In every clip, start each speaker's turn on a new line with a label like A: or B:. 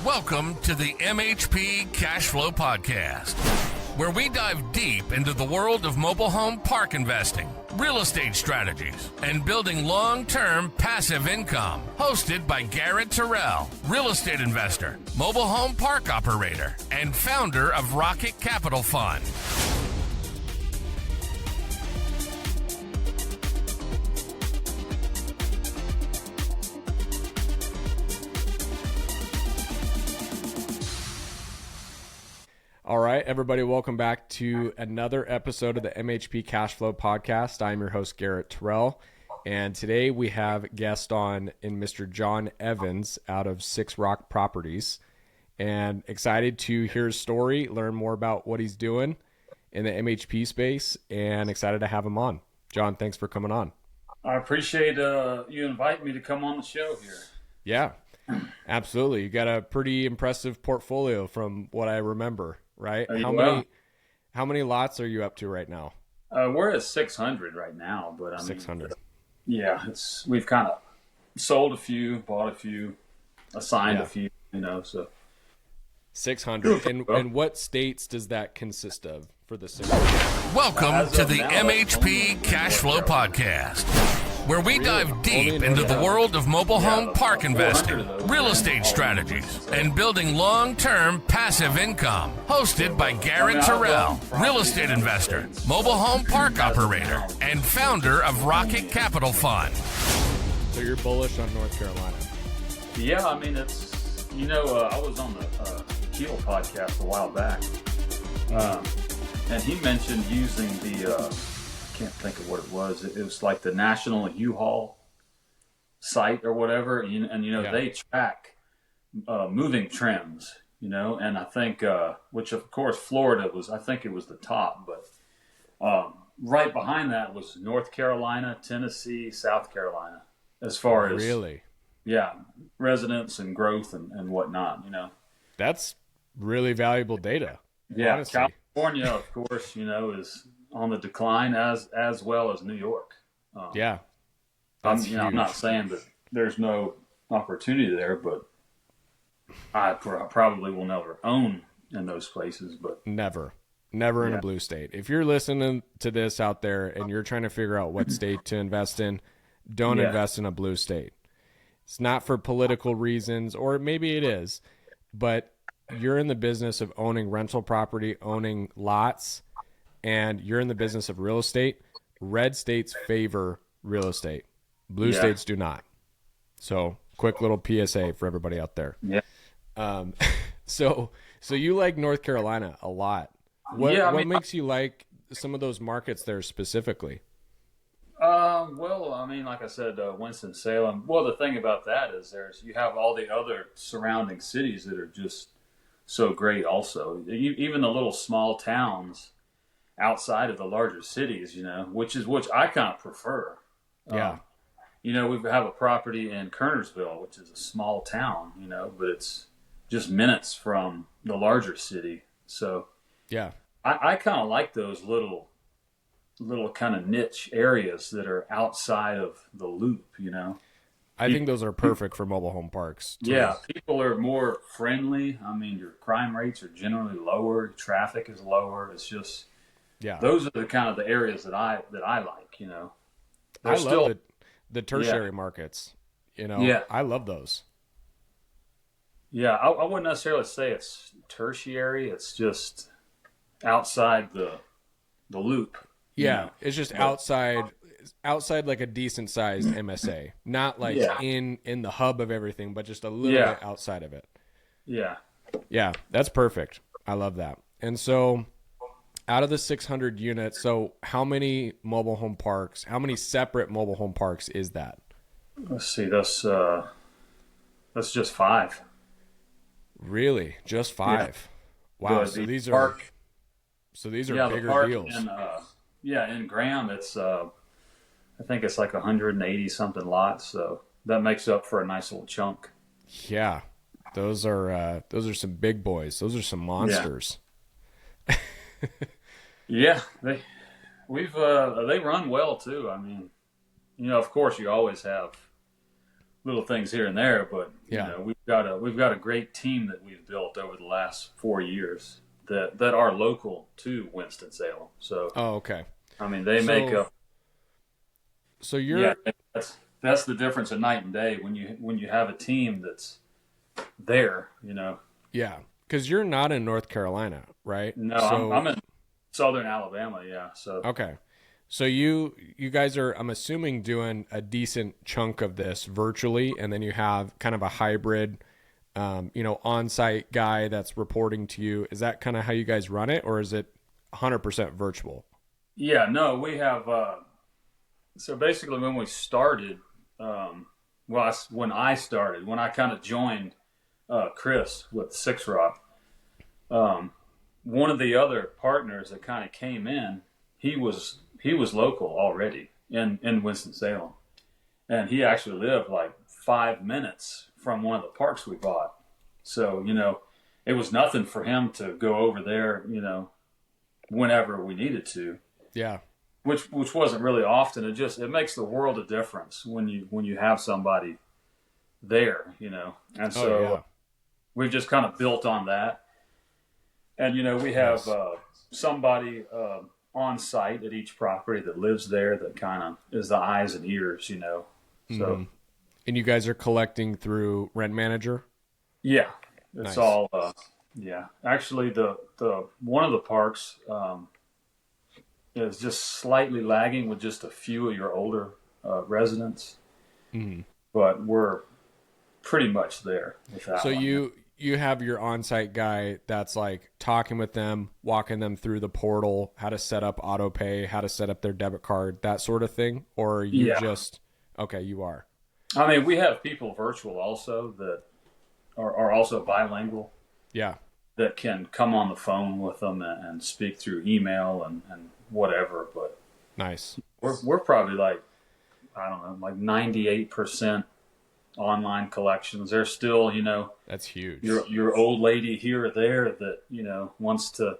A: Welcome to the MHP CashFlow Podcast, where we dive deep into the world of mobile home park investing, real estate strategies, and building long-term passive income. Hosted by Garrett, Terrell, real estate investor, mobile home park operator, and founder of Rocket Capital Fund.
B: All right, everybody, welcome back to another episode of the MHP CashFlow Podcast. I'm your host, Garrett Terrell, and today we have a guest on in Mr. John Evans out of Six Rock Properties, and excited to hear his story, learn more about what he's doing in the MHP space, and excited to have him on. John, thanks for coming on.
C: I appreciate you inviting me to come on the show here.
B: Yeah, absolutely. You got a pretty impressive portfolio from what I remember. Right? How many lots are you up to right now?
C: We're at 600 right now, but I mean,
B: 600.
C: Yeah, we've kind of sold a few, bought a few, assigned a few, so
B: 600. And what states does that consist of for the 600?
A: Welcome to the MHP CashFlow Podcast, where we dive deep into the world of mobile home park investing, real estate strategies, and building long-term passive income. Hosted by Garrett Terrell, real estate investor, mobile home park operator, and founder of Rocket Capital Fund.
B: So you're bullish on North Carolina?
C: Yeah, I mean, it's, I was on the Keel podcast a while back, and he mentioned using the... can't think of what it was. It was like the National U-Haul site or whatever, they track moving trends, and I think, which of course Florida was, I think it was the top, but right behind that was North Carolina, Tennessee, South Carolina, as far as
B: really,
C: residents and growth and whatnot,
B: That's really valuable data.
C: Yeah,
B: honestly.
C: California, of course, is on the decline as well as New York. I'm not saying that there's no opportunity there, but I probably will never own in those places. But
B: never in a blue state. If you're listening to this out there and you're trying to figure out what state to invest in, don't invest in a blue state. It's not for political reasons, or maybe it is, but you're in the business of owning rental property, owning lots, and you're in the business of real estate. Red states favor real estate. Blue states do not. So quick little PSA for everybody out there.
C: Yeah.
B: So you like North Carolina a lot. What makes you like some of those markets there specifically?
C: Well, I mean, like I said, Winston-Salem. Well, the thing about that is you have all the other surrounding cities that are just so great also. Even the little small towns outside of the larger cities, which I kind of prefer.
B: Yeah.
C: We have a property in Kernersville, which is a small town, but it's just minutes from the larger city. So
B: yeah,
C: I kind of like those little kind of niche areas that are outside of the loop,
B: I think those are perfect for mobile home parks too.
C: Yeah, people are more friendly. I mean, your crime rates are generally lower, traffic is lower. It's just those are the kind of the areas that I like,
B: I love the tertiary markets, I love those.
C: Yeah, I wouldn't necessarily say it's tertiary. It's just outside the loop.
B: Yeah, it's just outside like a decent sized MSA, not like in the hub of everything, but just a little bit outside of it.
C: Yeah.
B: Yeah, that's perfect. I love that. And so out of the 600 units, so how many separate mobile home parks is that?
C: Let's see, that's just 5.
B: Really? Just 5? Yeah. Wow. So these are bigger deals.
C: In Graham, it's I think it's like 180 something lots, so that makes up for a nice little chunk.
B: Yeah, those are some big boys. Those are some monsters.
C: Yeah, they run well too. I mean, of course, you always have little things here and there, but
B: Yeah.
C: you know, we've got a great team that we've built over the last 4 years that are local to Winston-Salem. So,
B: Oh, okay.
C: I mean, they make up.
B: So you're
C: Yeah, that's the difference of night and day when you have a team that's there. You know.
B: yeah, because you're not in North Carolina, right?
C: No,
B: So,
C: I'm in Southern Alabama. Yeah. So.
B: okay. So you guys are, I'm assuming, doing a decent chunk of this virtually, and then you have kind of a hybrid, on-site guy that's reporting to you. Is that kind of how you guys run it, or is it 100% virtual?
C: Yeah. No, we have. So basically, when we started, when I kind of joined Chris with Six Rock, one of the other partners that kind of came in, he was local already in Winston-Salem, and he actually lived like 5 minutes from one of the parks we bought. So, you know, it was nothing for him to go over there, you know, whenever we needed to.
B: Yeah.
C: Which wasn't really often. It makes the world of difference when you have somebody there, you know. And so we've just kind of built on that. And, you know, we have somebody on site at each property that lives there that kind of is the eyes and ears, you know. So,
B: And you guys are collecting through Rent Manager?
C: yeah, it's
B: Nice.
C: all, yeah. Actually, the one of the parks is just slightly lagging with just a few of your older residents, but we're pretty much there with that
B: So
C: one.
B: you have your on-site guy that's like talking with them, walking them through the portal, how to set up auto pay, how to set up their debit card, that sort of thing? Or you just, okay, you are.
C: I mean, we have people virtual also that are also bilingual
B: Yeah.
C: that can come on the phone with them and speak through email and whatever. But
B: Nice.
C: we're probably like, I don't know, like 98% online collections. There's still, you know,
B: That's huge.
C: your old lady here or there that, you know, wants to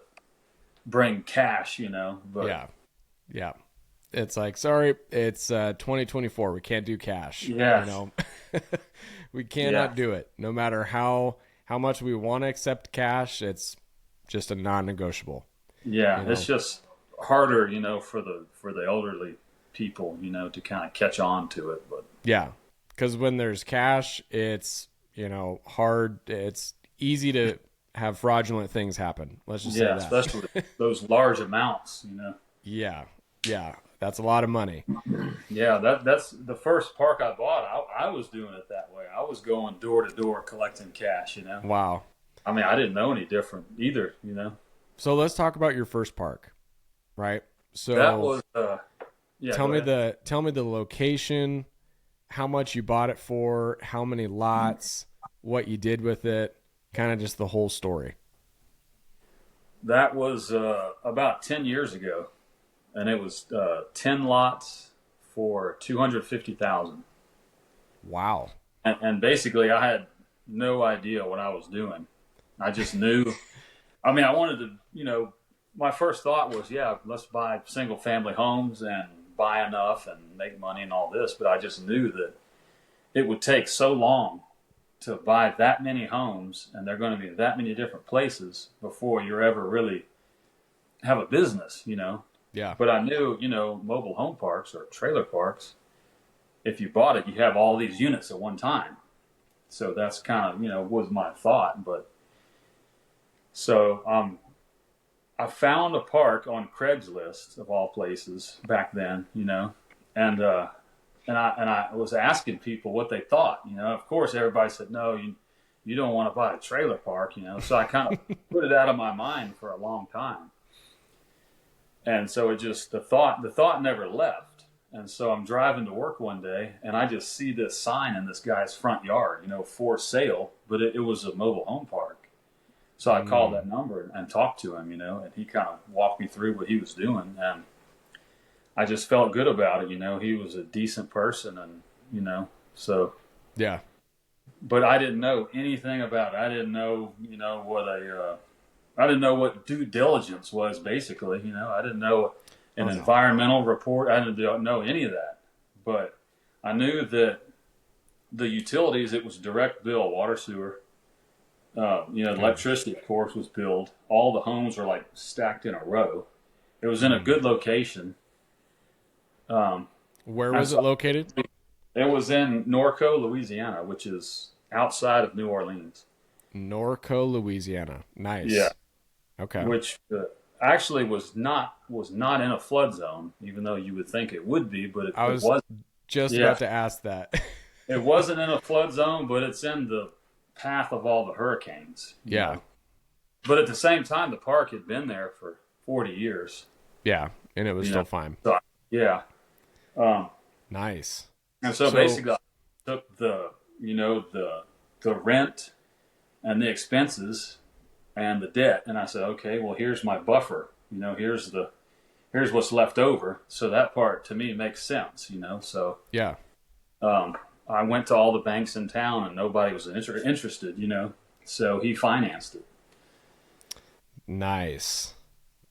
C: bring cash, you know. But
B: Yeah. Yeah. It's like, sorry, it's 2024. We can't do cash.
C: Yeah.
B: You know, we cannot do it. No matter how much we want to accept cash, it's just a non-negotiable.
C: yeah,
B: You know?
C: it's just harder, you know, for the elderly people, you know, to kind of catch on to it. But
B: Yeah. Because when there's cash, it's, hard. It's easy to have fraudulent things happen. Let's just say
C: yeah,
B: that.
C: especially those large amounts, you know.
B: Yeah. Yeah. That's a lot of money.
C: Yeah, that's the first park I bought. I was doing it that way. I was going door to door collecting cash, you know.
B: Wow.
C: I mean, I didn't know any different either, you know.
B: So let's talk about your first park, right? So
C: That was yeah.
B: tell
C: go
B: me
C: ahead.
B: the location, how much you bought it for, how many lots, what you did with it, kind of just the whole story.
C: That was about 10 years ago, and it was 10 lots for $250,000.
B: Wow.
C: And basically, I had no idea what I was doing. I just knew. I mean, I wanted to, you know, my first thought was, yeah, let's buy single family homes and buy enough and make money and all this. But I just knew that it would take so long to buy that many homes, and they're going to be that many different places before you're ever really have a business, you know.
B: Yeah.
C: But I knew, you know, mobile home parks or trailer parks, if you bought it, you have all these units at one time. So that's kind of, you know, was my thought. But so I found a park on Craigslist of all places back then, you know, and I was asking people what they thought, you know. Of course, everybody said, no, you don't want to buy a trailer park, you know. So I kind of put it out of my mind for a long time. And so it just, the thought never left. And so I'm driving to work one day, and I just see this sign in this guy's front yard, you know, for sale, but it was a mobile home park. So I called that number and talked to him, you know, and he kind of walked me through what he was doing. And I just felt good about it, you know. He was a decent person, and, you know, so.
B: Yeah.
C: But I didn't know anything about it. I didn't know, you know, I didn't know what due diligence was, basically, you know. I didn't know an environmental report. I didn't know any of that. But I knew that the utilities, it was direct bill, water, sewer. Electricity, of course, was billed. All the homes were like stacked in a row. It was in a good location.
B: Where was it located?
C: It was in Norco, Louisiana, which is outside of New Orleans.
B: Norco, Louisiana. Nice.
C: Yeah.
B: Okay.
C: Which actually was not in a flood zone, even though you would think it would be, but it wasn't.
B: Just about to ask that.
C: It wasn't in a flood zone, but it's in the path of all the hurricanes.
B: Yeah.
C: Know? But at the same time, the park had been there for 40 years.
B: Yeah, and it was still fine.
C: So, yeah.
B: Nice.
C: And so basically, I took the rent and the expenses and the debt, and I said, okay, well, here's my buffer. Here's what's left over. So that part to me makes sense. So
B: yeah.
C: I went to all the banks in town, and nobody was interested. So he financed it.
B: Nice.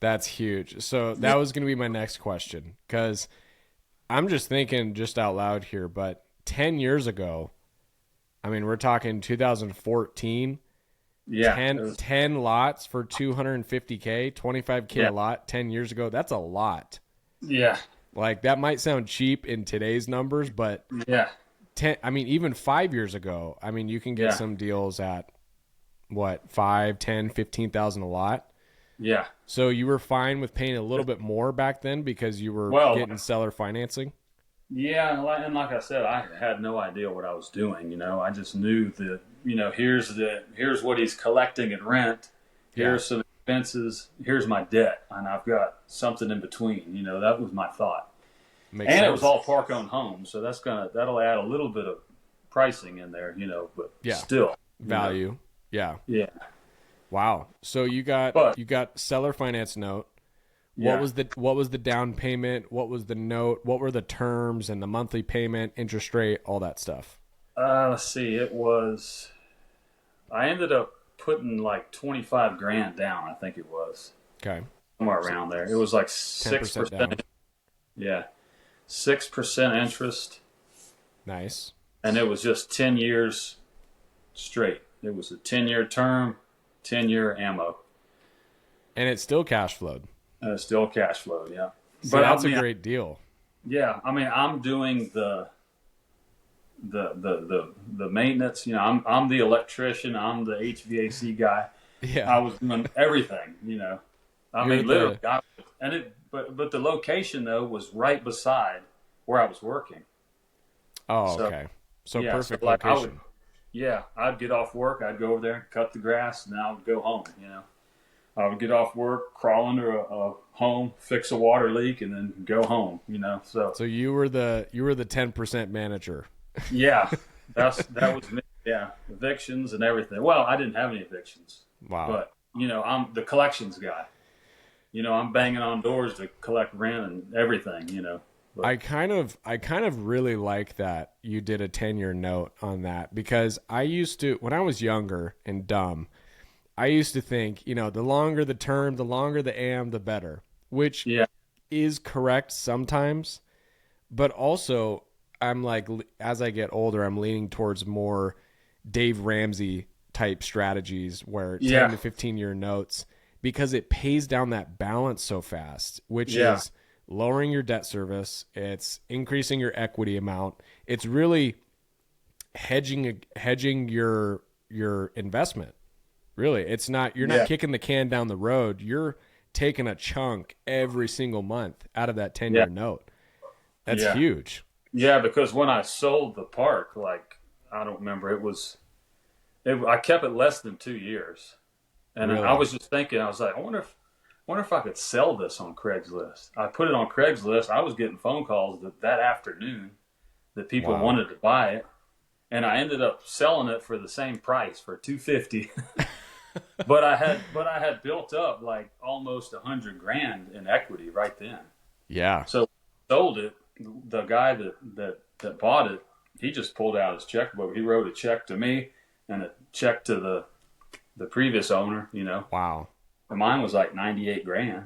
B: That's huge. So that was going to be my next question, because I'm just thinking just out loud here, but 10 years ago, I mean, we're talking 2014,
C: yeah,
B: 10 lots for $250K, $25K a lot 10 years ago. That's a lot.
C: Yeah.
B: Like, that might sound cheap in today's numbers, but
C: yeah,
B: even 5 years ago, I mean, you can get some deals at what, 5, 10, 15,000 a lot.
C: Yeah.
B: So you were fine with paying a little bit more back then because you were getting seller financing?
C: Yeah, and like I said, I had no idea what I was doing. I just knew that, here's what he's collecting in rent. Here's some expenses. Here's my debt, and I've got something in between. That was my thought. Makes sense. It was all park-owned homes, so that'll add a little bit of pricing in there. But still
B: value. Yeah.
C: Yeah.
B: Wow. So you got seller finance note. What was the down payment? What was the note? What were the terms and the monthly payment, interest rate, all that stuff?
C: Let's see. I ended up putting like 25 grand down. I think it was.
B: Okay.
C: Somewhere around there. It was like 6%.
B: Down.
C: Yeah. 6% interest.
B: Nice.
C: And it was just 10 years straight. It was a 10-year term. 10-year ammo,
B: and it's still cash flowed.
C: Still cash flowed, yeah.
B: So but that's a great deal.
C: Yeah, I mean, I'm doing the maintenance. I'm the electrician. I'm the HVAC guy.
B: Yeah,
C: I was doing everything. I mean, literally. But the location though was right beside where I was working.
B: Oh, okay. So perfect location.
C: I'd get off work, I'd go over there, cut the grass, and then I would go home, I would get off work, crawl under a home, fix a water leak, and then go home, So
B: you were the 10% manager.
C: Yeah, that was me. Yeah, evictions and everything. Well, I didn't have any evictions.
B: Wow.
C: But, I'm the collections guy. I'm banging on doors to collect rent and everything, But
B: I kind of really like that you did a 10-year note on that, because I used to, when I was younger and dumb, I used to think, the longer the term, the longer the AM, the better, which is correct sometimes. But also, I'm like, as I get older, I'm leaning towards more Dave Ramsey type strategies where 10 to 15-year notes, because it pays down that balance so fast, which is lowering your debt service. It's increasing your equity amount. It's really hedging your investment. Really, it's not, you're not kicking the can down the road. You're taking a chunk every single month out of that 10-year note. That's huge.
C: Yeah, because when I sold the park, I don't remember, I kept it less than 2 years. And really? I was just thinking, I was like, I wonder if I could sell this on Craigslist. I put it on Craigslist. I was getting phone calls that afternoon that people wanted to buy it, and I ended up selling it for the same price, for $250. but I had built up like almost $100,000 in equity right then. Yeah. So sold it. The guy that bought it, he just pulled out his checkbook. He wrote a check to me and a check to the previous owner.
B: Wow.
C: And mine was like 98 grand,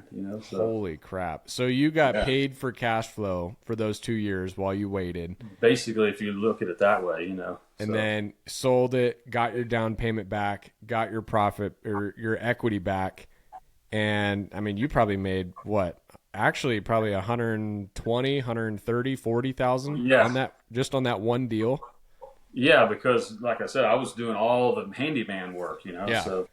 C: so.
B: Holy crap. So you got paid for cash flow for those 2 years while you waited.
C: Basically, if you look at it that way,
B: And then sold it, got your down payment back, got your profit or your equity back. And I mean, you probably made what? Actually, probably 120, 130, 40,000 on that, just on that one deal.
C: Yeah, because like I said, I was doing all the handyman work, so.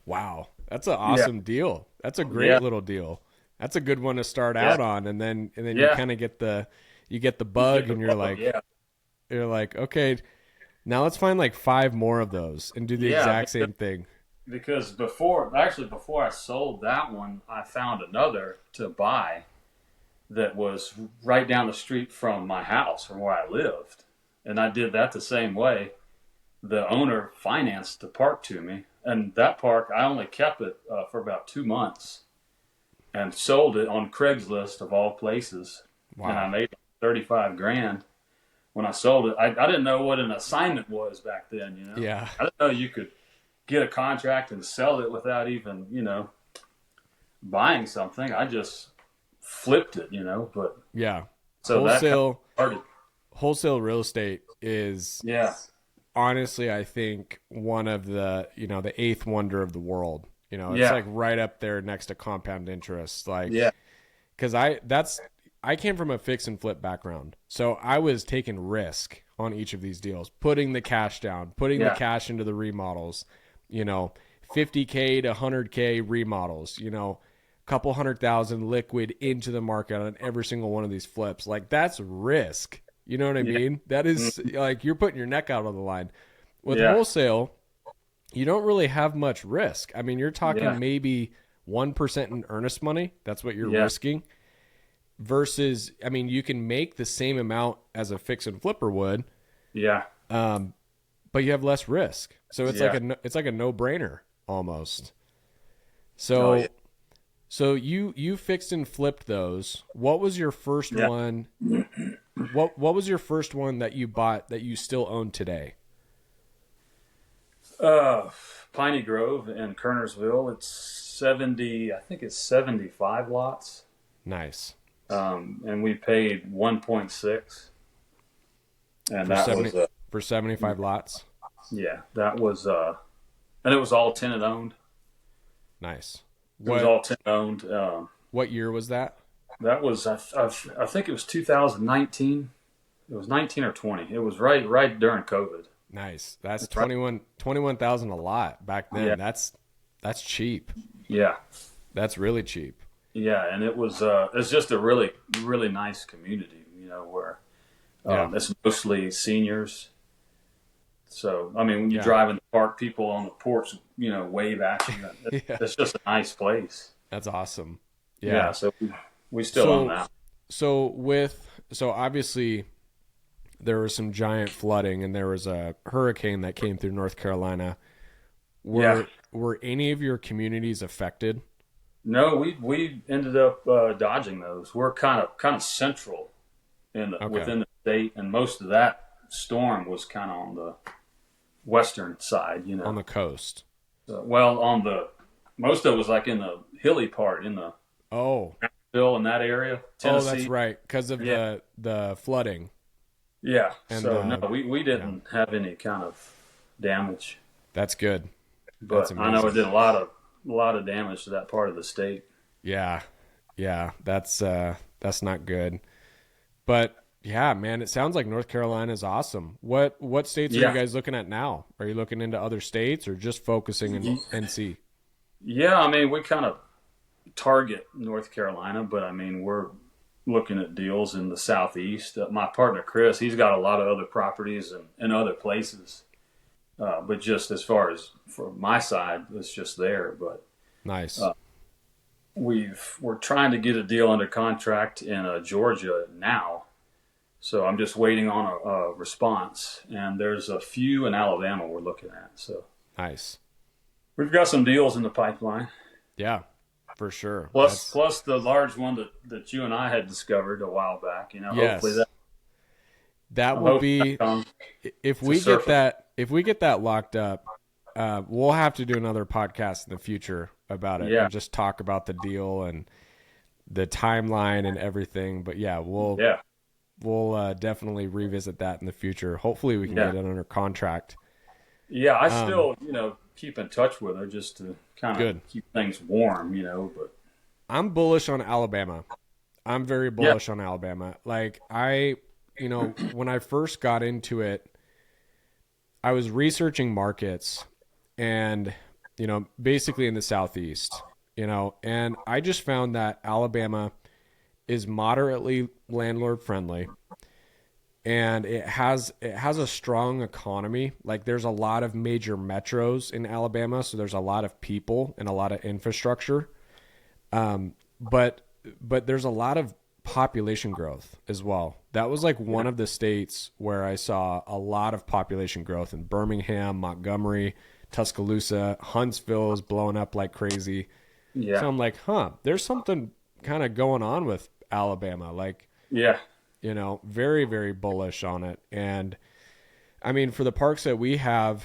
B: Wow. That's an awesome deal. That's a great little deal. That's a good one to start out on. And then you kind of get the bug and you're like, okay, now let's find like 5 more of those and do the exact same thing.
C: Because before I sold that one, I found another to buy that was right down the street from my house, from where I lived. And I did that the same way. The owner financed the park to me. And that park, I only kept it for about 2 months and sold it on Craigslist of all places. Wow. And I made 35 grand when I sold it. I didn't know what an assignment was back then,
B: Yeah.
C: I didn't know you could get a contract and sell it without even, buying something. I just flipped it, but
B: yeah.
C: So
B: wholesale real estate is honestly, I think one of the, the 8th wonder of the world. It's like right up there next to compound interest. Like, because I came from a fix and flip background, so I was taking risk on each of these deals, putting the cash down, putting the cash into the remodels. 50K to 100K remodels, couple 100,000 liquid into the market on every single one of these flips. Like, that's risk. You know what I mean? That is like, you're putting your neck out on the line. With wholesale, you don't really have much risk. I mean, you're talking maybe 1% in earnest money. That's what you're risking. Versus, I mean, you can make the same amount as a fix and flipper would. Yeah. But you have less risk. So it's like a no-brainer almost. So so you fixed and flipped those. What was your first one? What was your first one that you bought that you still own today?
C: Piney Grove in Kernersville. It's 75 lots.
B: Nice.
C: And we paid 1.6. And that was
B: for 75 lots.
C: Yeah, that was and it was all tenant owned.
B: Nice.
C: It was all tenant owned.
B: What year was that?
C: That was I think it was 2019. It was 19 or 20. It was right during COVID.
B: Nice. That's 21,000 a lot back then. Yeah. That's cheap.
C: Yeah.
B: That's really cheap.
C: Yeah, and it's just a really, really nice community, where it's mostly seniors. So, I mean, when you drive in the park, people on the porch, wave at you. It's just a nice place.
B: That's awesome.
C: Yeah, so we still own that.
B: So obviously there was some giant flooding and there was a hurricane that came through North Carolina. Were any of your communities affected?
C: No, we ended up dodging those. We're kind of central within the state, and most of that storm was kind of on the western side,
B: on the coast.
C: Most of it was like in the hilly part, in the Nashville and that area, Tennessee.
B: Oh, that's right, because of the flooding.
C: Yeah, and we didn't have any kind of damage.
B: That's good.
C: But I know it did a lot of damage to that part of the state.
B: Yeah, that's not good. But yeah, man, it sounds like North Carolina is awesome. What states are you guys looking at now? Are you looking into other states or just focusing in NC?
C: Yeah, I mean, we kind of target North Carolina, but I mean, we're looking at deals in the southeast. My partner Chris, he's got a lot of other properties in other places. But just as far as for my side, it's just there. But
B: nice.
C: We're trying to get a deal under contract in Georgia now, so I'm just waiting on a response. And there's a few in Alabama we're looking at. So
B: nice.
C: We've got some deals in the pipeline.
B: Yeah, for sure.
C: Plus the large one that you and I had discovered a while back. Hopefully that
B: will be if we get that locked up. we'll have to do another podcast in the future about it and just talk about the deal and the timeline and everything. But yeah, we'll definitely revisit that in the future. Hopefully we can get it under contract.
C: Yeah, I still, keep in touch with her just to kind of keep things warm, but
B: I'm bullish on Alabama. I'm very bullish on Alabama. Like when I first got into it, I was researching markets and, basically in the Southeast, and I just found that Alabama is moderately landlord friendly and it has a strong economy. Like there's a lot of major metros in Alabama. So there's a lot of people and a lot of infrastructure. But there's a lot of population growth as well. That was like one of the states where I saw a lot of population growth in Birmingham, Montgomery, Tuscaloosa. Huntsville is blowing up like crazy. Yeah. So I'm like, there's something kind of going on with Alabama. Like, very, very bullish on it. And I mean, for the parks that we have,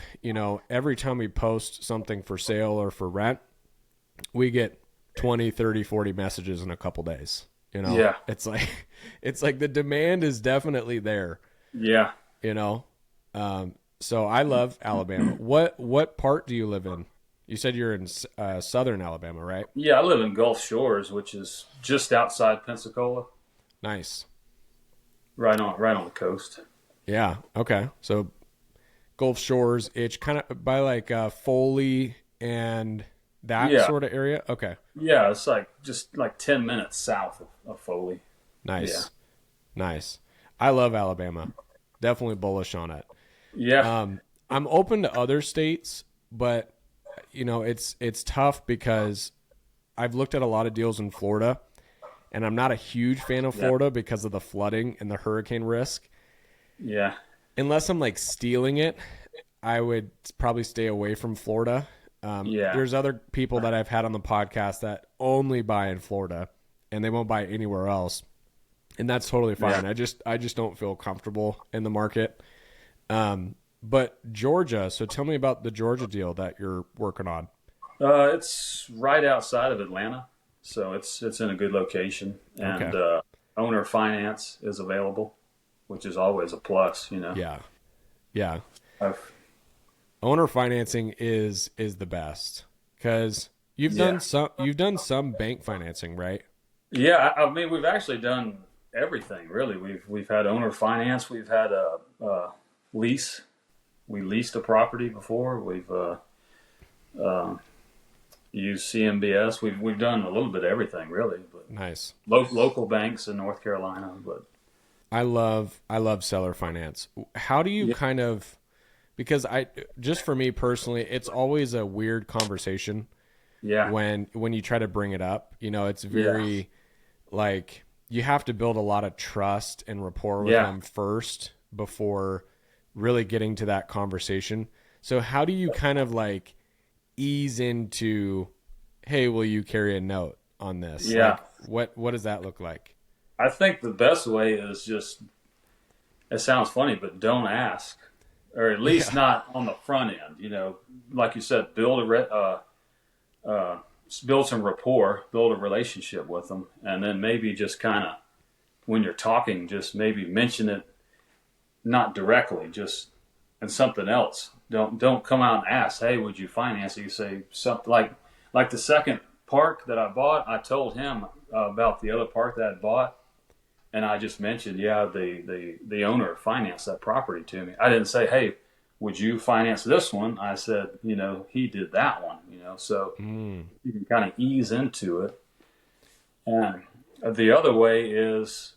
B: every time we post something for sale or for rent, we get 20, 30, 40 messages in a couple days. It's like the demand is definitely there. Yeah. So I love Alabama. What part do you live in? You said you're in southern Alabama, right?
C: Yeah, I live in Gulf Shores, which is just outside Pensacola.
B: Nice.
C: Right on the coast.
B: Yeah. Okay. So Gulf Shores, it's kind of by like Foley and that sort of area. Okay.
C: Yeah, it's like just like 10 minutes south of Foley.
B: Nice. Yeah. Nice. I love Alabama. Definitely bullish on it.
C: Yeah.
B: I'm open to other states, but it's tough because I've looked at a lot of deals in Florida and I'm not a huge fan of Florida because of the flooding and the hurricane risk.
C: Yeah.
B: Unless I'm like stealing it, I would probably stay away from Florida. There's other people that I've had on the podcast that only buy in Florida and they won't buy anywhere else. And that's totally fine. Yeah. I just don't feel comfortable in the market. But Georgia, so tell me about the Georgia deal that you're working on.
C: It's right outside of Atlanta. So it's in a good location, and owner finance is available, which is always a plus,
B: Yeah. Owner financing is the best because you've done some bank financing, right?
C: Yeah, I mean we've actually done everything really. We've had owner finance, we've had a lease. We leased a property before. We've used CMBS. We've done a little bit of everything, really. But
B: nice.
C: Local banks in North Carolina, but
B: I love seller finance. How do you kind of, because just for me personally, it's always a weird conversation.
C: Yeah.
B: When you try to bring it up, it's very like you have to build a lot of trust and rapport with them first before really getting to that conversation. So how do you kind of like ease into, hey, will you carry a note on this?
C: Yeah.
B: Like, what does that look like?
C: I think the best way is just, it sounds funny, but don't ask, or at least not on the front end. Like you said, build some rapport, build a relationship with them, and then maybe just kind of, when you're talking, just maybe mention it, not directly, just and something else. Don't come out and ask, hey, would you finance it? You say something like the second park that I bought, I told him about the other park that I bought, and I just mentioned, the owner financed that property to me. I didn't say, hey, would you finance this one? I said, he did that one, so you can kind of ease into it. And the other way is,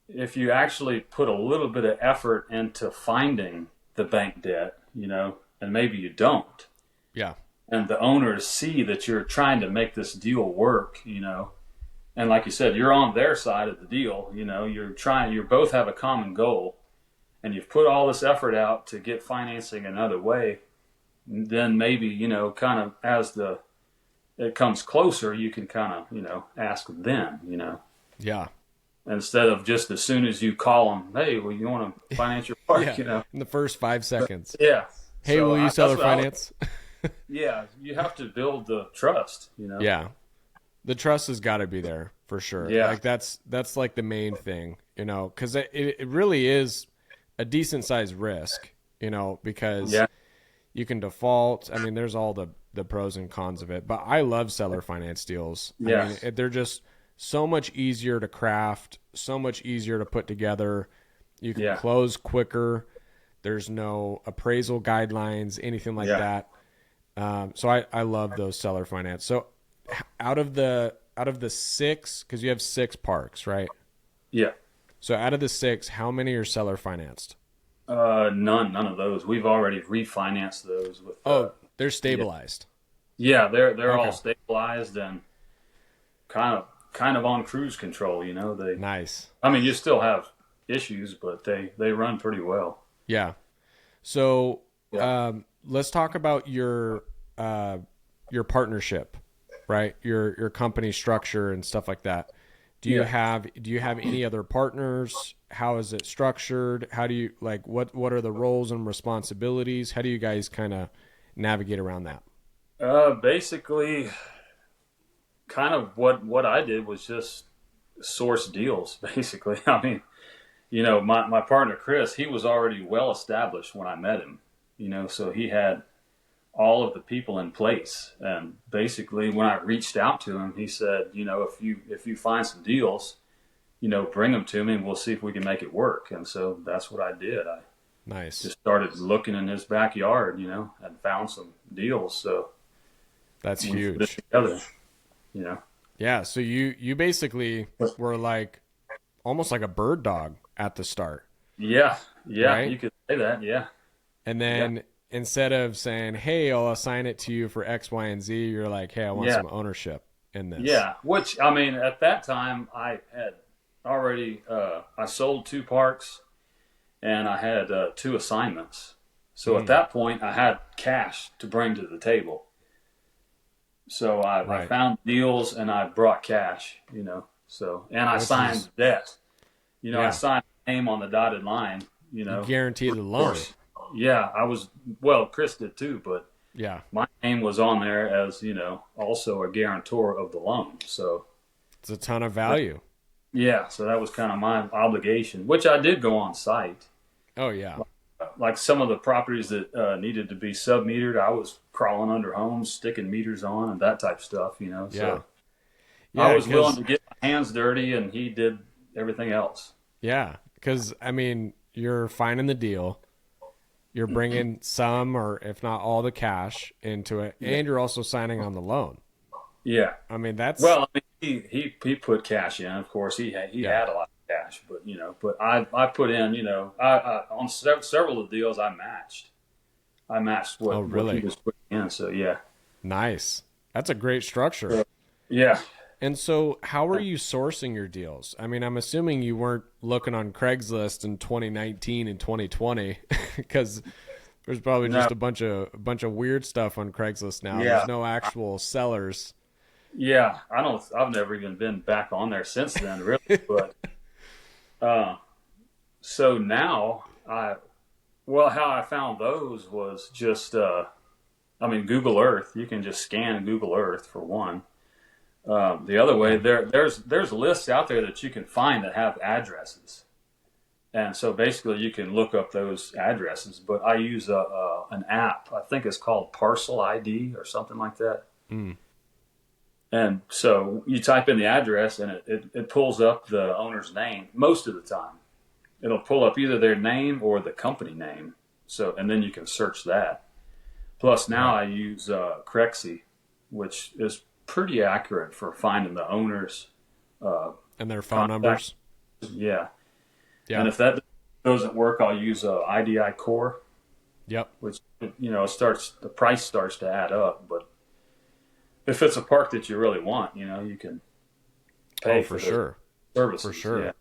C: if you actually put a little bit of effort into finding the bank debt, and maybe you don't.
B: Yeah.
C: And the owners see that you're trying to make this deal work, and like you said, you're on their side of the deal, you both have a common goal, and you've put all this effort out to get financing another way, then maybe, kind of as it comes closer, you can kind of, ask them,
B: Yeah.
C: Instead of just as soon as you call them, hey, well, you want to finance your park,
B: in the first 5 seconds.
C: Yeah.
B: Hey, will you seller finance?
C: Yeah, you have to build the trust, you know?
B: Yeah. The trust has got to be there for sure.
C: Yeah.
B: Like that's like the main thing, you know, because it really is a decent sized risk, you know, because you can default. I mean, there's all the pros and cons of it, but I love seller finance deals.
C: Yeah.
B: I mean, they're just so much easier to craft, so much easier to put together. You can close quicker. There's no appraisal guidelines, anything like that. So I love those seller finance. So out of the 6, because you have 6 parks, right?
C: Yeah.
B: So out of the 6, how many are seller financed?
C: None of those. We've already refinanced those with.
B: They're stabilized.
C: Yeah, they're all stabilized and kind of on cruise control. You know,
B: Nice.
C: I mean, you still have issues, but they run pretty well.
B: Yeah. So let's talk about your partnership, right? Your company structure and stuff like that. Do you have any other partners? How is it structured? How do you what are the roles and responsibilities? How do you guys kind of navigate around that?
C: Basically, kind of what I did was just source deals. Basically, I mean, you know, my partner Chris, he was already well established when I met him. You know, so he had all of the people in place. And basically, when I reached out to him, he said, you know, if you find some deals, you know, bring them to me and we'll see if we can make it work. And so that's what I did. I just started looking in his backyard, you know, and found some deals. So
B: that's huge.
C: Put it together, you know.
B: Yeah. So you basically were like almost like a bird dog at the start.
C: Yeah.
B: Right?
C: You could say that. Yeah.
B: And then instead of saying, hey, I'll assign it to you for X, Y, and Z, you're like, hey, I want some ownership in this.
C: Yeah, which, I mean, at that time, I had already, I sold 2 parks, and I had 2 assignments. So at that point, I had cash to bring to the table. So I found deals, and I brought cash, you know. So, and I signed debt. You know, I signed my name on the dotted line, you know.
B: You guaranteed the loan.
C: Yeah, Chris did too, but my name was on there as, you know, also a guarantor of the loan. So
B: it's a ton of value.
C: Yeah, so that was kind of my obligation, which I did go on site.
B: Oh, yeah.
C: Like some of the properties that needed to be sub-metered, I was crawling under homes, sticking meters on and that type of stuff, you know. So I was willing to get my hands dirty, and he did everything else. Yeah,
B: because, I mean, you're finding the deal. You're bringing some, or if not all, the cash into it, and you're also signing on the loan.
C: Yeah,
B: I mean that's
C: I mean, he put cash in. Of course, he had a lot of cash, but you know, I put in. You know, I on several of the deals I matched what he was putting in. So yeah,
B: nice. That's a great structure.
C: Yeah.
B: And so how are you sourcing your deals? I mean, I'm assuming you weren't looking on Craigslist in 2019 and 2020 because there's probably just a bunch of weird stuff on Craigslist now. There's no actual sellers.
C: Yeah, I've never even been back on there since then, really. But so now how I found those was just Google Earth. You can just scan Google Earth for one. The other way, there's lists out there that you can find that have addresses, and so basically you can look up those addresses. But I use an app. I think it's called Parcel ID or something like that. And so you type in the address, and it pulls up the owner's name. Most of the time, it'll pull up either their name or the company name. So, and then you can search that. Plus, now I use Crexy, which is pretty accurate for finding the owners
B: and their phone numbers.
C: Yeah. And if that doesn't work, I'll use IDI Core.
B: Yep.
C: Which, you know, the price starts to add up. But if it's a park that you really want, you know, you can pay for
B: sure.
C: Services.
B: For sure.
C: Yeah.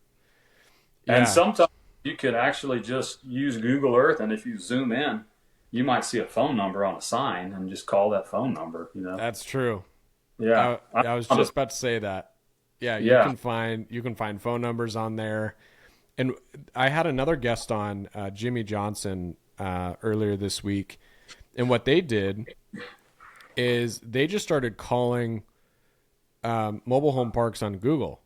C: And sometimes you could actually just use Google Earth, and if you zoom in, you might see a phone number on a sign and just call that phone number, you know.
B: That's true.
C: Yeah,
B: I was just about to say that. Yeah, you can find phone numbers on there. And I had another guest on, Jimmy Johnson, earlier this week, And what they did is they just started calling mobile home parks on Google.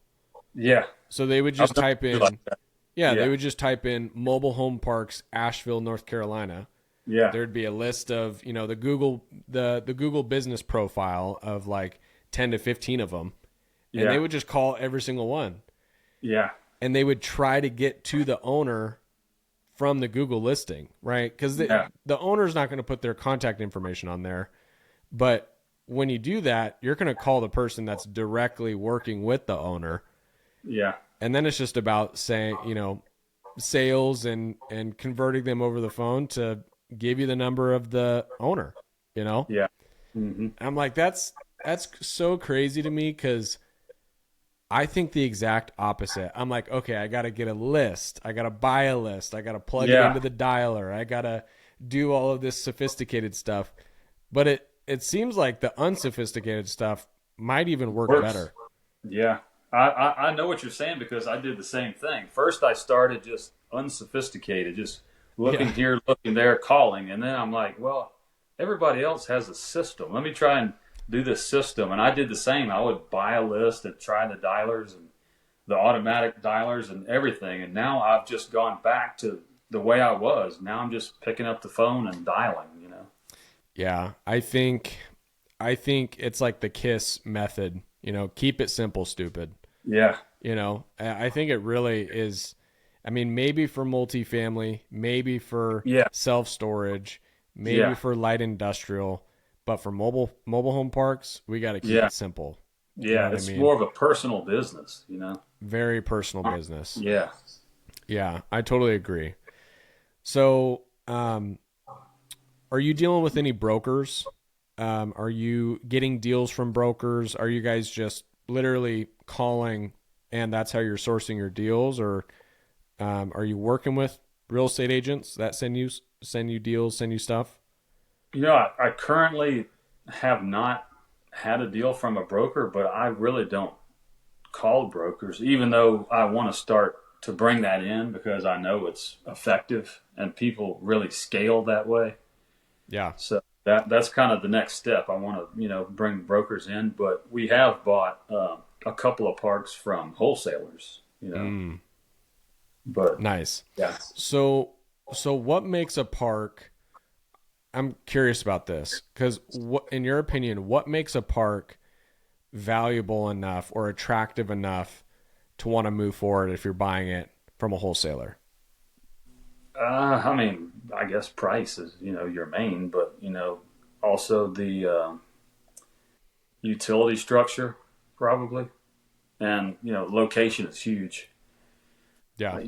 C: Yeah.
B: So they would just type in,
C: like that.
B: they would just type in mobile home parks, Asheville, North Carolina.
C: Yeah.
B: There'd be a list of, the Google business profile of like 10 to 15 of them. And they would just call every single one.
C: Yeah.
B: And they would try to get to the owner from the Google listing, right? Because the owner's not going to put their contact information on there. But when you do that, you're going to call the person that's directly working with the owner.
C: Yeah.
B: And then it's just about saying, sales and converting them over the phone to give you the number of the owner,
C: Yeah. Mm-hmm.
B: I'm like, that's so crazy to me, because I think the exact opposite. I'm like, okay, I got to get a list. I got to buy a list. I got to plug it into the dialer. I got to do all of this sophisticated stuff. But it seems like the unsophisticated stuff might even work better.
C: Yeah. I know what you're saying, because I did the same thing. First, I started just unsophisticated, just looking here, looking there, calling. And then I'm like, well, everybody else has a system. Let me try and do this system. And I did the same. I would buy a list and try the dialers and the automatic dialers and everything. And now I've just gone back to the way I was. Now I'm just picking up the phone and dialing,
B: Yeah. I think it's like the KISS method, keep it simple, stupid.
C: Yeah.
B: I think it really is. I mean, maybe for multifamily, maybe for self-storage, maybe for light industrial, but for mobile home parks, we got to keep it simple.
C: Yeah, it's more of a personal business,
B: Very personal business.
C: Yeah.
B: Yeah, I totally agree. So, are you dealing with any brokers? Are you getting deals from brokers? Are you guys just literally calling and that's how you're sourcing your deals? Or are you working with real estate agents that send you deals, send you stuff?
C: I currently have not had a deal from a broker, but I really don't call brokers, even though I want to start to bring that in, because I know it's effective and people really scale that way.
B: Yeah.
C: So that's kind of the next step. I want to, bring brokers in, but we have bought a couple of parks from wholesalers, But
B: nice.
C: Yeah.
B: So what makes a park? I'm curious about this, because in your opinion, what makes a park valuable enough or attractive enough to want to move forward if you're buying it from a wholesaler?
C: I guess price is, your main, but, also the utility structure probably. And, location is huge.
B: Yeah.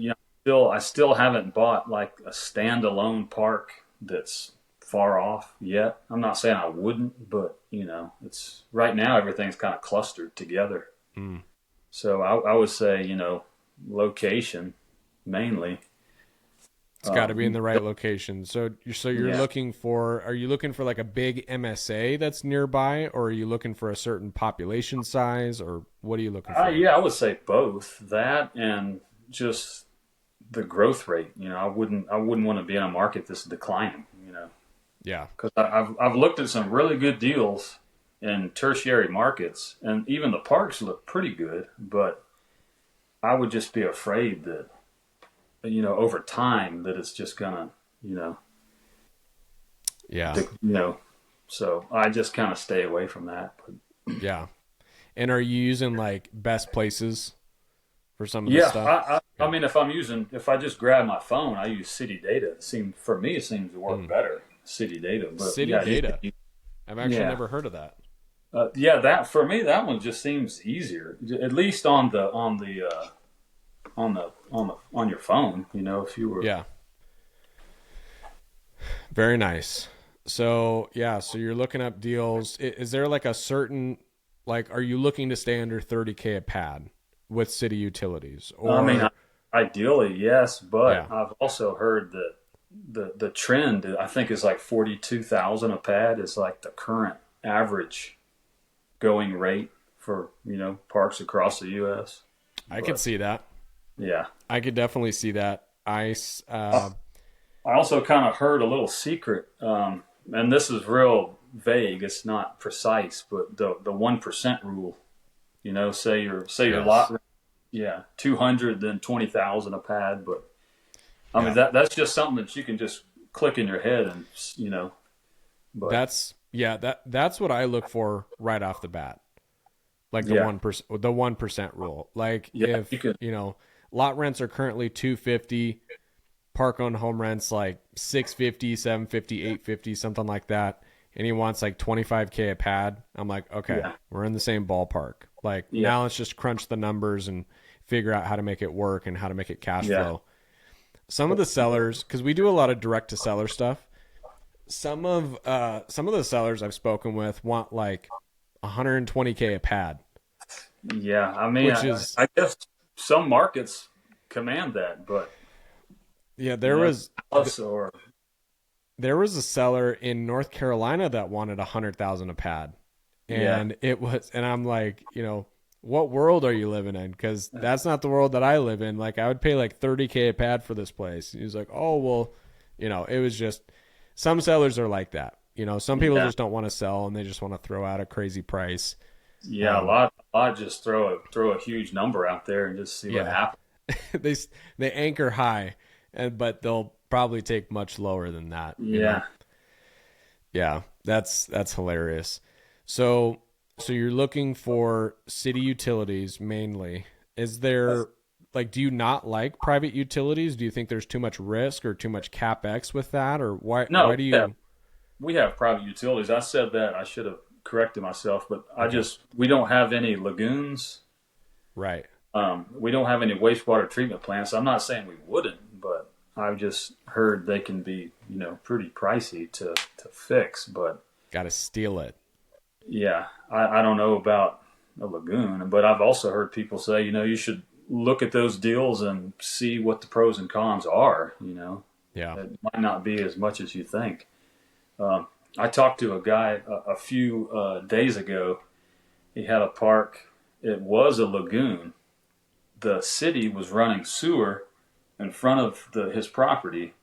C: I still haven't bought like a standalone park that's far off yet. I'm not saying I wouldn't, but, it's right now everything's kind of clustered together.
B: Mm.
C: So I would say, location mainly.
B: It's got to be in the right location. So you're looking for, are you looking for like a big MSA that's nearby, or are you looking for a certain population size, or what are you looking for?
C: Yeah, I would say both that and just the growth rate. I wouldn't want to be in a market that's declining,
B: Yeah.
C: Cause I've looked at some really good deals in tertiary markets, and even the parks look pretty good, but I would just be afraid that, over time that it's just gonna, so I just kind of stay away from that. But,
B: yeah. And are you using like best places for some of the stuff?
C: I mean, if I just grab my phone, I use city data. It seems to work better. City data. But
B: city data. I've actually never heard of that.
C: That for me, that one just seems easier, at least on your phone. If you were
B: very nice. So so you're looking up deals. Is there like a certain are you looking to stay under $30K a pad with city utilities? Or
C: ideally yes, but I've also heard that the trend I think is like 42,000 a pad is like the current average going rate for parks across the U.S.
B: I could see that.
C: Yeah,
B: I could definitely see that. I
C: also kind of heard a little secret. and this is real vague. It's not precise, but the 1% rule. You know, say your lot, 200, then 20,000 a pad. But I mean that's just something that you can just click in your head, and you know. But
B: that's what I look for right off the bat, like the 1% rule. Like if you know, lot rents are currently $250, park owned home rents like $650, $750, $850, something like that, and he wants like $25K a pad. I'm like, okay, we're in the same ballpark. Like now let's just crunch the numbers and figure out how to make it work and how to make it cash flow. Some of the sellers, because we do a lot of direct to seller stuff, some of the sellers I've spoken with want like $120K a pad.
C: Yeah, I mean, I guess some markets command that, but there was
B: a seller in North Carolina that wanted $100,000 a pad, and and I'm like, you know, what world are you living in? Because that's not the world that I live in. Like I would pay like $30K a pad for this place. He was like, oh well, you know, it was just. Some sellers are like that. You know, some people just don't want to sell and they just want to throw out a crazy price.
C: Yeah, a lot just throw a huge number out there and just see what happens.
B: they anchor high, but they'll probably take much lower than that.
C: Yeah.
B: You know? Yeah, that's hilarious. So you're looking for city utilities mainly. Is there like, do you not like private utilities? Do you think there's too much risk or too much CapEx with that? Or why do you?
C: We have private utilities. I said that. I should have corrected myself, but we don't have any lagoons.
B: Right.
C: We don't have any wastewater treatment plants. I'm not saying we wouldn't, but I've just heard they can be, you know, pretty pricey to fix, but.
B: Got to steal it.
C: Yeah. I don't know about a lagoon, but I've also heard people say, you know, you should look at those deals and see what the pros and cons are, you know.
B: Yeah.
C: It might not be as much as you think. I talked to a guy a few days ago. He had a park. It was a lagoon. The city was running sewer in front of his property.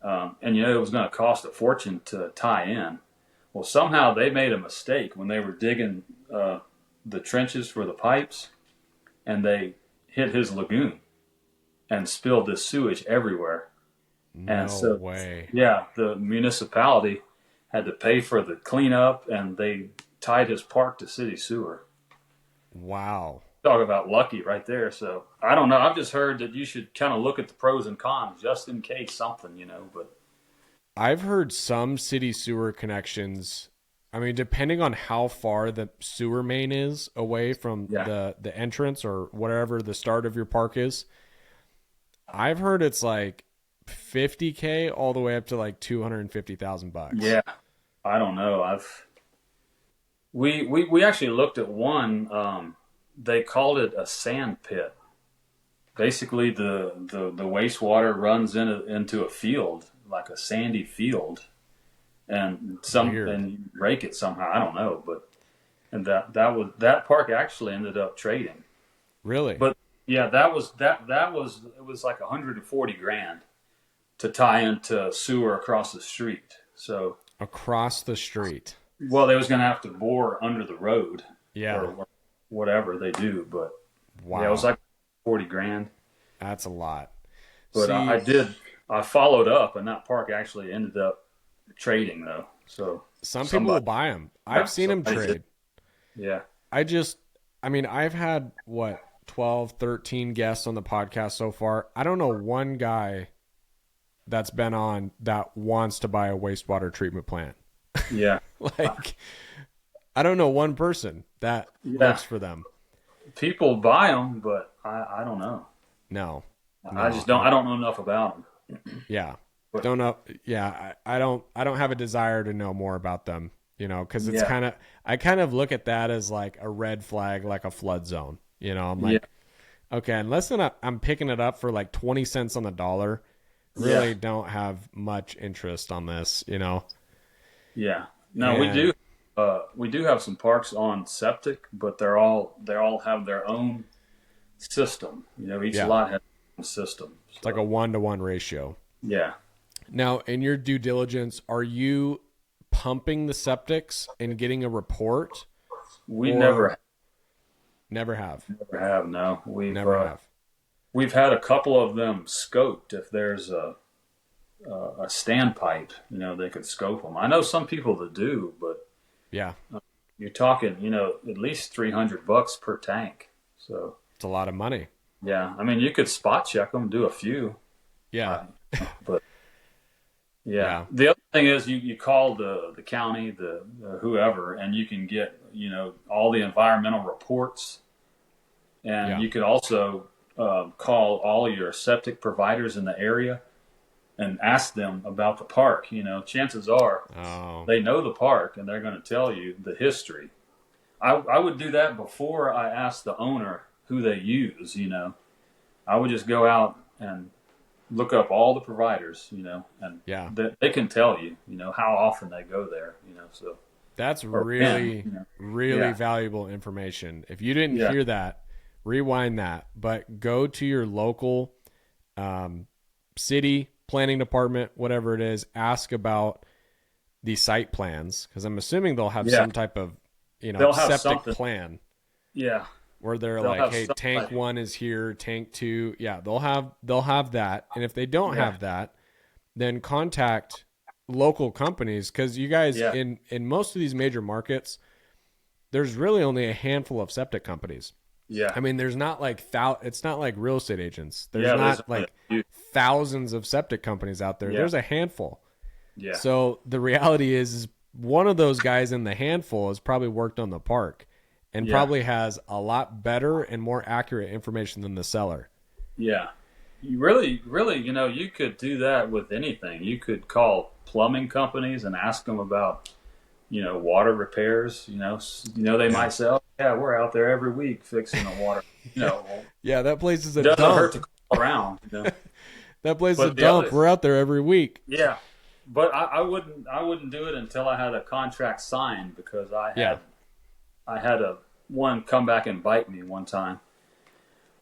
C: And, you know, it was going to cost a fortune to tie in. Well, somehow they made a mistake when they were digging the trenches for the pipes, and they hit his lagoon and spilled this sewage everywhere.
B: No way.
C: Yeah, the municipality had to pay for the cleanup, and they tied his park to city sewer.
B: Wow.
C: Talk about lucky right there. So I don't know. I've just heard that you should kind of look at the pros and cons just in case something, you know. But
B: I've heard some city sewer connections. I mean, depending on how far the sewer main is away from the entrance or whatever the start of your park is, I've heard it's like $50K all the way up to like $250,000.
C: Yeah, I don't know. We actually looked at one. They called it a sand pit. Basically, the wastewater runs into a field, like a sandy field. And you rake it somehow. I don't know, but that park actually ended up trading.
B: Really?
C: But yeah, it was like $140,000 to tie into sewer across the street. So
B: across the street.
C: Well, they was going to have to bore under the road.
B: Yeah.
C: Or whatever they do, but
B: wow.
C: Yeah, it was like $40,000.
B: That's a lot.
C: But I followed up, and that park actually ended up trading though. So
B: some people will buy them. I've seen them trade.
C: Yeah.
B: I've had 12, 13 guests on the podcast so far. I don't know one guy that's been on that wants to buy a wastewater treatment plant.
C: Yeah.
B: Like, I don't know one person that works for them.
C: People buy them, but I don't know.
B: No.
C: I don't know enough about them.
B: Yeah. Don't know. Yeah. I don't have a desire to know more about them, you know, cause it's I kind of look at that as like a red flag, like a flood zone, you know, I'm like, okay, unless I'm picking it up for like 20 cents on the dollar, really don't have much interest on this, you know?
C: Yeah. No, we do. We do have some parks on septic, but they all have their own system. You know, each lot has their own system. So.
B: It's like a 1-to-1 ratio.
C: Yeah.
B: Now, in your due diligence, are you pumping the septics and getting a report?
C: We never
B: have.
C: Never have. No,
B: Never have.
C: We've had a couple of them scoped. If there's a standpipe, they could scope them. I know some people that do, but
B: yeah,
C: you're talking, at least $300 per tank. So
B: it's a lot of money.
C: Yeah, I mean, you could spot check them, do a few.
B: Yeah,
C: but yeah. The other thing is you call the county, the whoever, and you can get all the environmental reports, and you could also call all your septic providers in the area and ask them about the park. Chances are they know the park and they're going to tell you the history. I would do that before I ask the owner who they use. I would just go out and look up all the providers, and they can tell you, how often they go there, so.
B: That's really valuable information. If you didn't hear that, rewind that, but go to your local city planning department, whatever it is, ask about the site plans, because I'm assuming they'll have some type of, septic plan.
C: Yeah.
B: Where they're like, hey, tank 1 is here, tank 2. Yeah, they'll have that. And if they don't have that, then contact local companies, because you guys in most of these major markets, there's really only a handful of septic companies.
C: Yeah.
B: I mean, there's not like it's not like real estate agents. There's not like thousands of septic companies out there. There's a handful. Yeah. So the reality is one of those guys in the handful has probably worked on the park and probably has a lot better and more accurate information than the seller.
C: Yeah. You really, you could do that with anything. You could call plumbing companies and ask them about, water repairs. They might say, oh, yeah, we're out there every week fixing the water.
B: Yeah, that place is a
C: dump.
B: Doesn't
C: hurt to call around.
B: That place is a dump. We're out there every week.
C: Yeah, but I wouldn't do it until I had a contract signed, because I had one come back and bite me one time.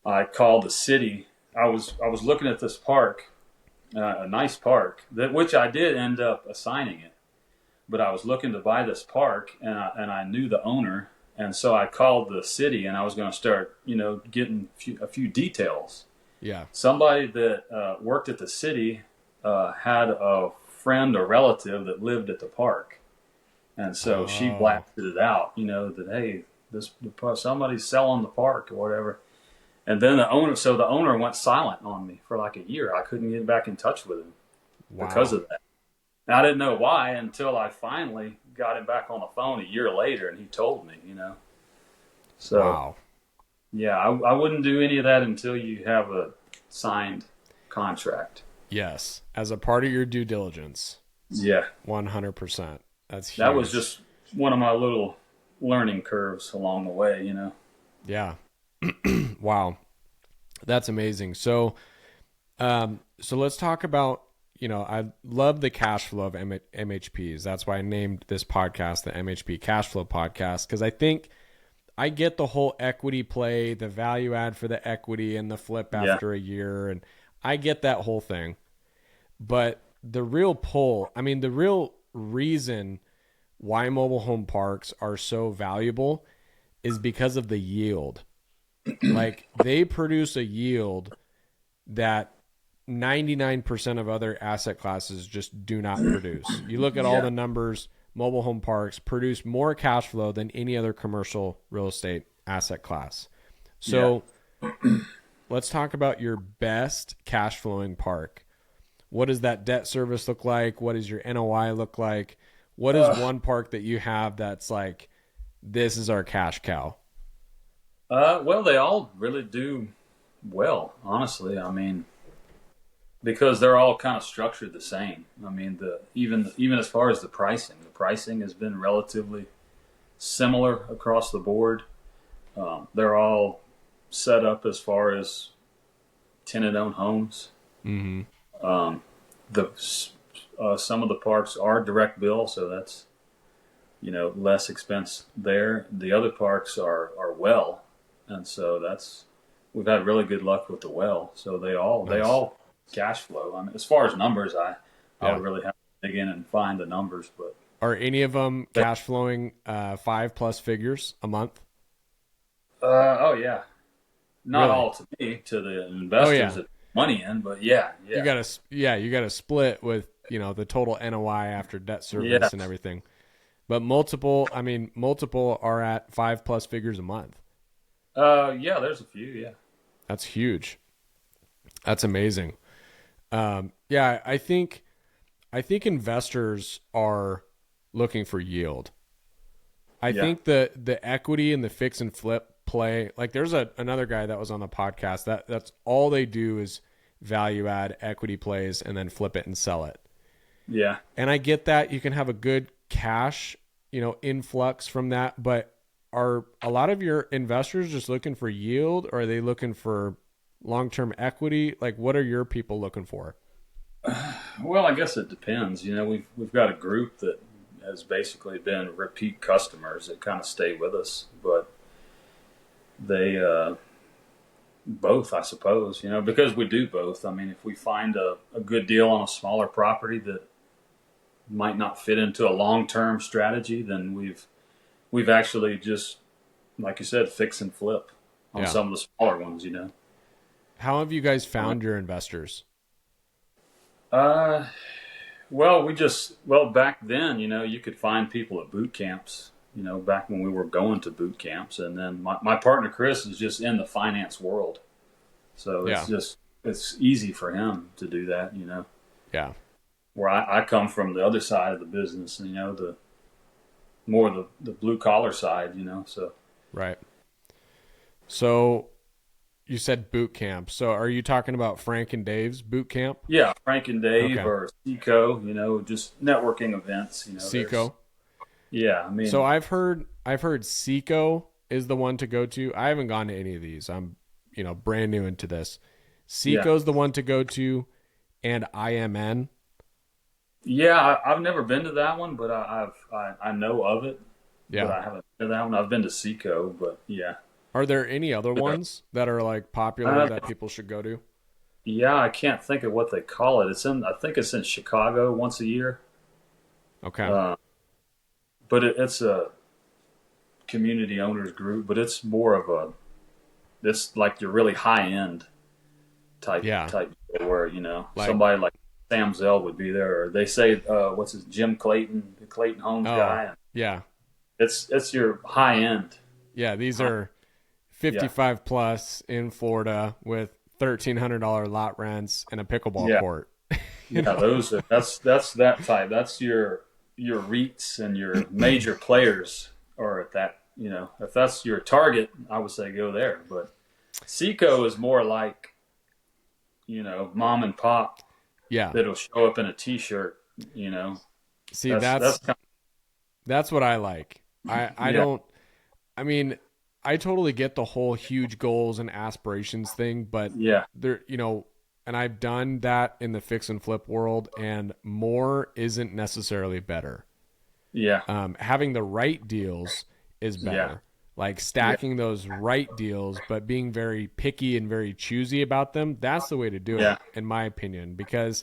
C: I called the city. I was looking at this park, a nice park, which I did end up assigning it. But I was looking to buy this park, and I knew the owner, and so I called the city, and I was going to start, getting a few details.
B: Yeah.
C: Somebody that worked at the city had a friend or relative that lived at the park, and so she blasted it out, that hey, somebody's selling the park or whatever. And then the owner went silent on me for like a year. I couldn't get back in touch with him because of that. And I didn't know why until I finally got him back on the phone a year later, and he told me, So, yeah, I wouldn't do any of that until you have a signed contract.
B: Yes, as a part of your due diligence.
C: Yeah.
B: 100%. That's huge.
C: That was just one of my little learning curves along the way,
B: Yeah. Wow. That's amazing. So let's talk about, I love the cash flow of MHPs. That's why I named this podcast the MHP CashFlow Podcast, because I think I get the whole equity play, the value add for the equity and the flip after a year. And I get that whole thing. But the real the real reason why mobile home parks are so valuable is because of the yield. Like, they produce a yield that 99% of other asset classes just do not produce. You look at all the numbers, mobile home parks produce more cash flow than any other commercial real estate asset class. So let's talk about your best cash flowing park. What does that debt service look like? What does your NOI look like? What is one park that you have that's like, this is our cash cow?
C: Well, they all really do well, honestly. I mean, because they're all kind of structured the same. I mean, even as far as the pricing has been relatively similar across the board. They're all set up as far as tenant-owned homes. Mm-hmm. Some of the parks are direct bill, so that's less expense there. The other parks are well, and so we've had really good luck with the well. So they all cash flow. I mean, as far as numbers, I would really have to dig in and find the numbers. But
B: Are any of them cash flowing 5+ figures a month?
C: Oh yeah, not
B: Really?
C: all to me, to the investors that put money in, but yeah.
B: You gotta split with the total NOI after debt service and everything. But multiple are at 5+ figures a month.
C: Yeah, there's a few. Yeah,
B: that's huge. That's amazing. Yeah, I think investors are looking for yield. I think the equity and the fix and flip play, like there's another guy that was on the podcast that's all they do is value add equity plays and then flip it and sell it.
C: Yeah.
B: And I get that you can have a good cash, influx from that, but are a lot of your investors just looking for yield, or are they looking for long-term equity? Like, what are your people looking for?
C: Well, I guess it depends. We've got a group that has basically been repeat customers that kind of stay with us, but they both, I suppose, because we do both. I mean, if we find a good deal on a smaller property that might not fit into a long-term strategy, then we've actually just, like you said, fix and flip on some of the smaller ones,
B: How have you guys found your investors?
C: Well, back then, you could find people at boot camps, back when we were going to boot camps. And then my partner, Chris, is just in the finance world. So it's easy for him to do that,
B: Yeah.
C: Where I come from the other side of the business, the blue collar side, so.
B: Right. So you said boot camp. So are you talking about Frank and Dave's boot camp?
C: Yeah, Frank and Dave or Seco, just networking events.
B: Seco.
C: Yeah, I mean.
B: So I've heard Seco is the one to go to. I haven't gone to any of these. I'm brand new into this. Seco's the one to go to, and IMN.
C: Yeah, I've never been to that one, but I know of it.
B: Yeah,
C: but I haven't been to that one. I've been to Seco, but yeah.
B: Are there any other ones that are like popular that people should go to?
C: Yeah, I can't think of what they call it. I think it's in Chicago once a year.
B: Okay.
C: But it's a community owners group, but it's more of it's like your really high end type where, like, somebody like Sam Zell would be there, or they say, what's his, Jim Clayton, the Clayton Homes guy.
B: Yeah.
C: It's your high end.
B: Yeah. These are 55 plus in Florida with $1,300 lot rents and a pickleball court.
C: That's that type. That's your REITs and your major players are at that, if that's your target, I would say go there. But Seco is more like, mom and pop.
B: Yeah.
C: That'll show up in a t-shirt,
B: See, that's what I like. I totally get the whole huge goals and aspirations thing, but there, and I've done that in the fix and flip world, and more isn't necessarily better.
C: Yeah.
B: Having the right deals is better.
C: Yeah.
B: Like stacking those right deals, but being very picky and very choosy about them. That's the way to do it, in my opinion, because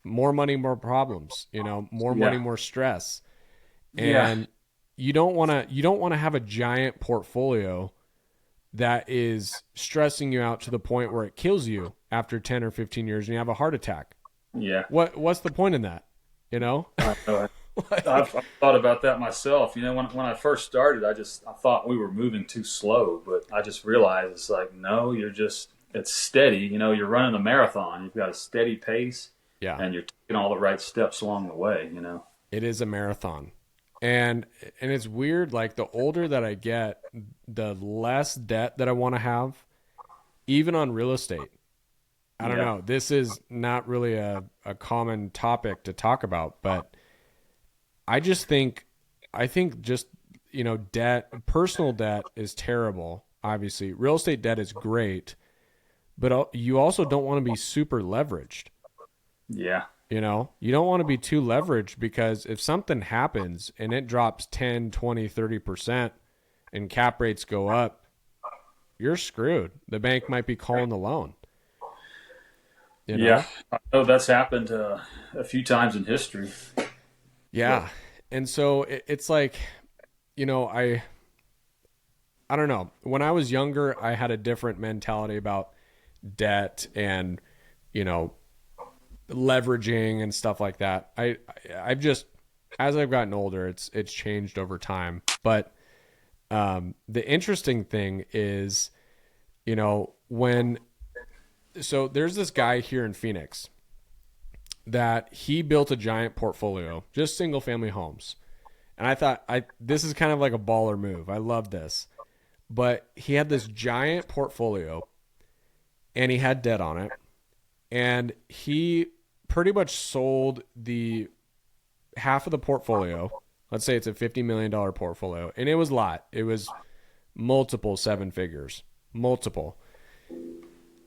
B: more money, more problems, more money, more stress. And you don't want to have a giant portfolio that is stressing you out to the point where it kills you after 10 or 15 years and you have a heart attack.
C: Yeah.
B: What's the point in that?
C: I've thought about that myself. When I first started, I thought we were moving too slow, but I just realized it's like, no, it's steady. You're running a marathon. You've got a steady pace, and you're taking all the right steps along the way.
B: It is a marathon, and it's weird. Like the older that I get, the less debt that I want to have, even on real estate. I don't know. This is not really a common topic to talk about, but I think debt, personal debt is terrible. Obviously, real estate debt is great, but you also don't want to be super leveraged.
C: Yeah.
B: You don't want to be too leveraged, because if something happens and it drops 10, 20, 30% and cap rates go up, you're screwed. The bank might be calling the loan.
C: Yeah. I know that's happened a few times in history.
B: Yeah. And so it's like, I don't know. When I was younger, I had a different mentality about debt and, leveraging and stuff like that. I've just, as I've gotten older, it's changed over time. But the interesting thing is, so there's this guy here in Phoenix that he built a giant portfolio, just single family homes. And I thought this is kind of like a baller move. I love this. But he had this giant portfolio and he had debt on it. And he pretty much sold the half of the portfolio. Let's say it's a $50 million portfolio. And it was a lot. It was multiple seven figures. Multiple.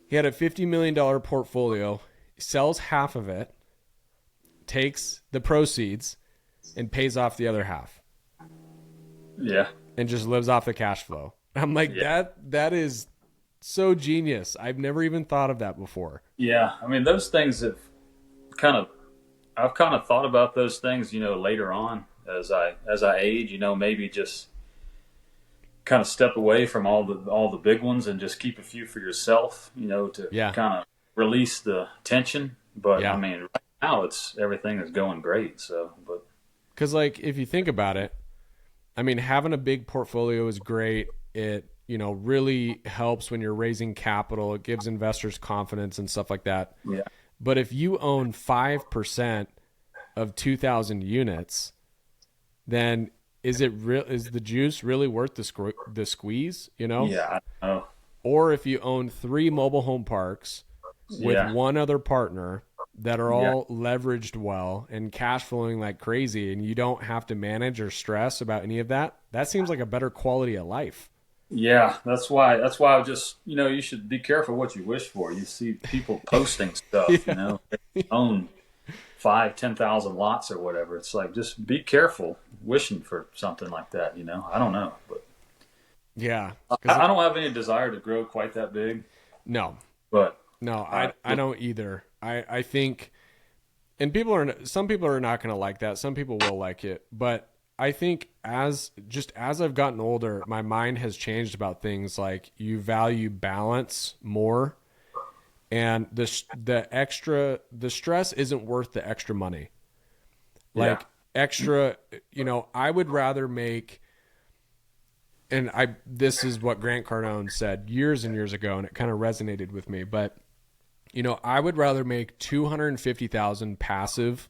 B: He had a $50 million portfolio, sells half of it, takes the proceeds, and pays off the other half.
C: Yeah.
B: And just lives off the cash flow. I'm like, that is so genius. I've never even thought of that before.
C: Yeah. I mean, those things I've kind of thought about those things, later on as I age, maybe just kind of step away from all the big ones and just keep a few for yourself, to kind of release the tension. But I mean, right now everything is going great. So, but
B: because like, if you think about it, I mean, having a big portfolio is great. It, really helps when you're raising capital. It gives investors confidence and stuff like that.
C: Yeah.
B: But if you own 5% of 2,000 units, then is the juice really worth the squeeze?
C: Yeah. I know.
B: Or if you own 3 mobile home parks with one other partner that are all leveraged well and cash flowing like crazy, and you don't have to manage or stress about any of that, that seems like a better quality of life.
C: Yeah, that's why I just, you should be careful what you wish for. You see people posting stuff, they own 5,000-10,000 lots or whatever. It's like, just be careful wishing for something like that. I don't know, but
B: yeah,
C: I don't have any desire to grow quite that big.
B: No,
C: but
B: no, I don't either. I think, and some people are not going to like that. Some people will like it, but I think as I've gotten older, my mind has changed about things like you value balance more, and the stress isn't worth the extra money. Like extra, I would rather make, and this is what Grant Cardone said years and years ago, and it kind of resonated with me, but I would rather make $250,000 passive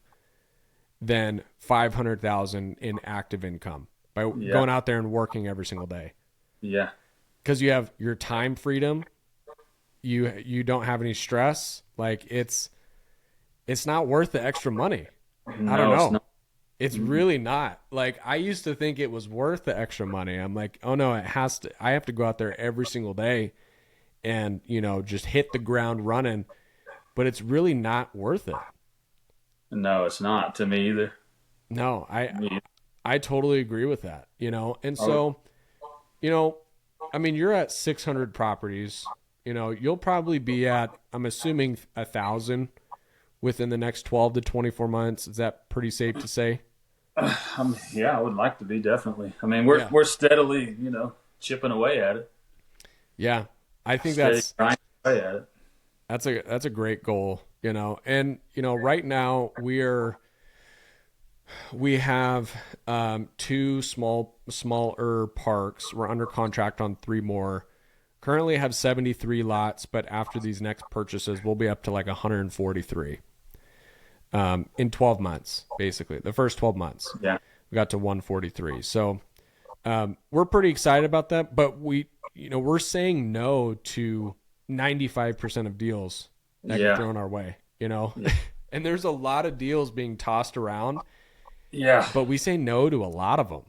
B: than $500,000 in active income by going out there and working every single day. Yeah. Because you have your time freedom. You don't have any stress. Like it's not worth the extra money.
C: No,
B: I don't know. It's really not. Like, I used to think it was worth the extra money. I'm like, oh no, I have to go out there every single day and, just hit the ground running, but it's really not worth it.
C: No, it's not to me either.
B: No, I totally agree with that, and so, I mean, you're at 600 properties, you'll probably be at, I'm assuming 1,000 within the next 12 to 24 months. Is that pretty safe to say?
C: Yeah, I would like to be, definitely. I mean, we're steadily, chipping away at it.
B: Yeah. I think that's a great goal, and, right now we have 2 smaller parks. We're under contract on 3 more. Currently have 73 lots, but after these next purchases, we'll be up to like 143 in 12 months, basically. The first 12 months. Yeah. We got to 143. So we're pretty excited about that, but we're saying no to 95% of deals that get thrown our way, and there's a lot of deals being tossed around. Yeah. But we say no to a lot of them.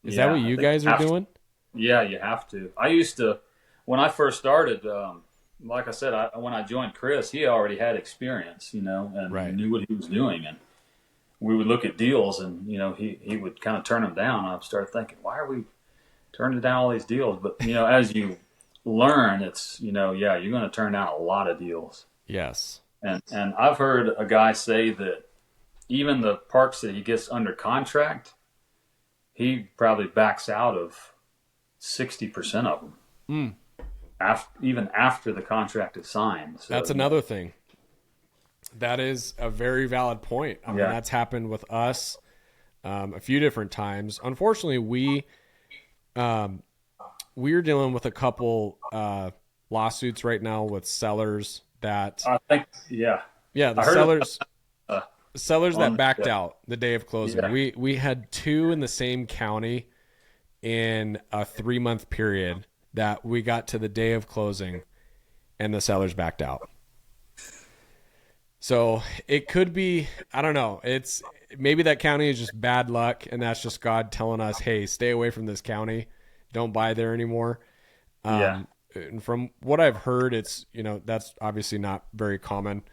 B: Is that what you guys are doing?
C: Yeah, you have to. I used to, when I first started, like I said, when I joined Chris, he already had experience, and knew what he was doing. And we would look at deals and, he would kind of turn them down. I'd start thinking, why are we turning down all these deals? But, as you learn, it's, you're going to turn down a lot of deals.
B: Yes.
C: And I've heard a guy say that even the parks that he gets under contract, he probably backs out of 60% of them, even after the contract is signed. So,
B: that's another thing. That is a very valid point. I mean, that's happened with us a few different times. Unfortunately, we're dealing with a couple lawsuits right now with sellers that
C: I think,
B: sellers that backed out the day of closing.
C: Yeah.
B: We had 2 in the same county in a 3-month period that we got to the day of closing and the sellers backed out. So it could be, I don't know. It's maybe that county is just bad luck, and that's just God telling us, hey, stay away from this county. Don't buy there anymore. And from what I've heard, it's, that's obviously not very common.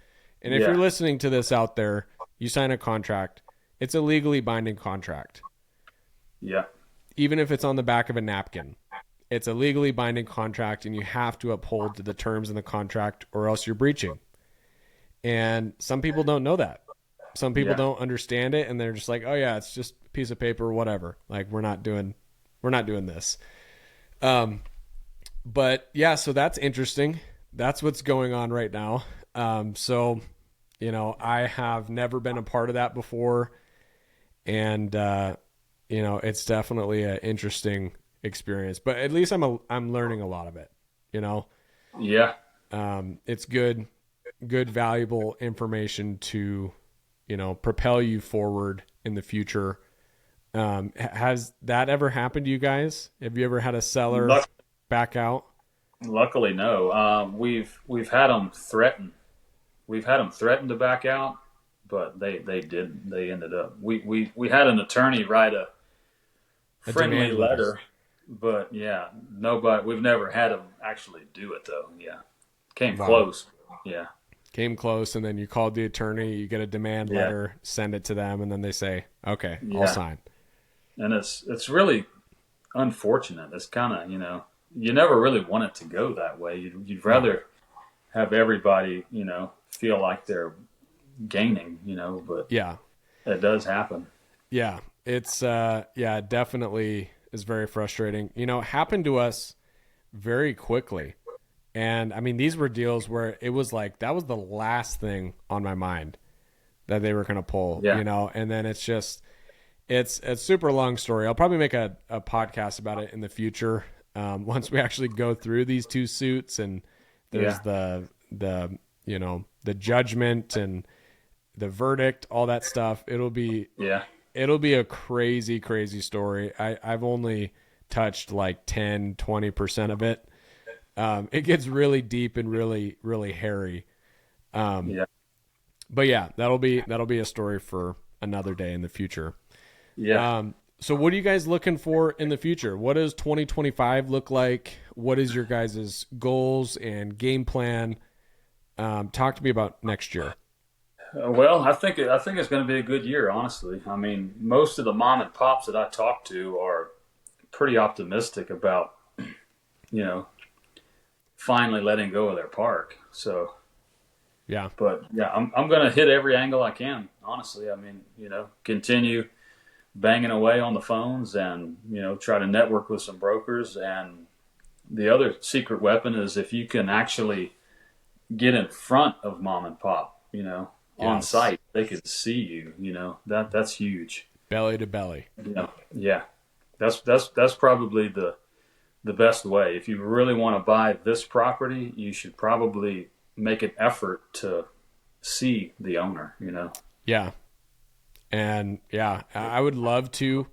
B: And if you're listening to this out there, you sign a contract. It's a legally binding contract.
C: Yeah.
B: Even if it's on the back of a napkin, it's a legally binding contract, and you have to uphold to the terms in the contract or else you're breaching. And some people don't know that. Some people don't understand it, and they're just like, oh yeah, it's just a piece of paper or whatever. Like we're not doing this. But yeah, so that's interesting. That's what's going on right now. So, I have never been a part of that before. And, it's definitely an interesting experience, but at least I'm learning a lot of it,
C: Yeah.
B: It's good, valuable information to, propel you forward in the future. Has that ever happened to you guys? Have you ever had a seller back out?
C: Luckily, no. We've had them threaten. We've had them threaten to back out, but they didn't. They ended up. We had an attorney write a friendly letter, but nobody. We've never had them actually do it though. Yeah, came close. Yeah,
B: came close, and then you called the attorney. You get a demand letter, send it to them, and then they say, "Okay, I'll sign." And
C: it's really unfortunate. It's kind of you never really want it to go that way. You'd rather have everybody feel like they're gaining, but it does happen.
B: Yeah, it's it definitely is very frustrating. It happened to us very quickly. And I mean, these were deals where it was like, that was the last thing on my mind that they were going to pull, and then it's just, it's a super long story. I'll probably make a podcast about it in the future. Once we actually go through these 2 suits and there's the judgment and the verdict, all that stuff, it'll be a crazy, crazy story. I've only touched like 10-20% of it. It gets really deep and really, really hairy. But yeah, that'll be a story for another day in the future.
C: Yeah.
B: So what are you guys looking for in the future? What does 2025 look like? What is your guys' goals and game plan? Talk to me about next year.
C: Well, I think it's going to be a good year, honestly. I mean, most of the mom and pops that I talk to are pretty optimistic about, finally letting go of their park. So, but I'm going to hit every angle I can, honestly. I mean, continue banging away on the phones and, try to network with some brokers. And the other secret weapon is if you can actually get in front of mom and pop, on site, they can see you, that's huge.
B: Belly to belly.
C: Yeah. That's probably the best way. If you really want to buy this property, you should probably make an effort to see the owner,
B: Yeah. And I would love to,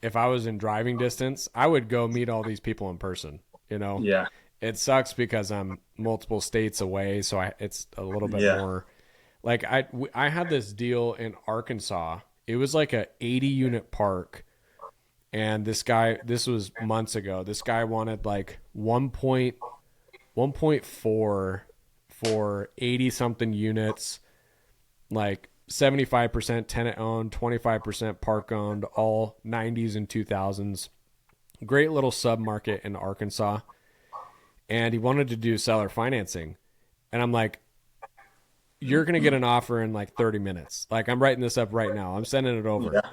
B: if I was in driving distance, I would go meet all these people in person,
C: Yeah.
B: It sucks because I'm multiple states away. So it's a little bit more like I had this deal in Arkansas. It was like a 80 unit park. And this was months ago. This guy wanted like 1.4 for 80 something units, like 75% tenant owned, 25% park owned, all 90s and 2000s. Great little sub market in Arkansas. And he wanted to do seller financing. And I'm like, you're going to get an offer in like 30 minutes. Like I'm writing this up right now. I'm sending it over. Yeah.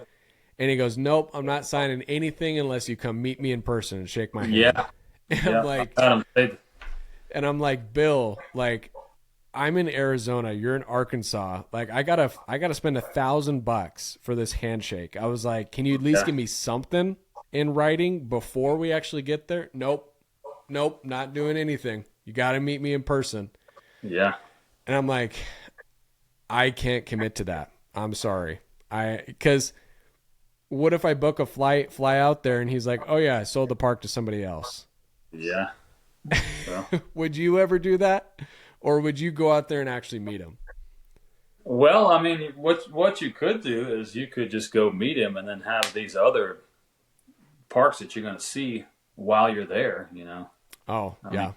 B: And he goes, nope, I'm not signing anything unless you come meet me in person and shake my hand.
C: Yeah.
B: And I'm like, Bill, like, I'm in Arizona, you're in Arkansas. Like, I gotta spend $1,000 for this handshake. I was like, can you at least give me something in writing before we actually get there? Nope, not doing anything. You got to meet me in person.
C: Yeah.
B: And I'm like, I can't commit to that. I'm sorry. Because what if I book a flight, fly out there, and he's like, oh yeah, I sold the park to somebody else.
C: Yeah. Well.
B: Would you ever do that? Or would you go out there and actually meet him?
C: Well, I mean, what you could do is you could just go meet him and then have these other parks that you're going to see while you're there, you know.
B: Oh, yeah.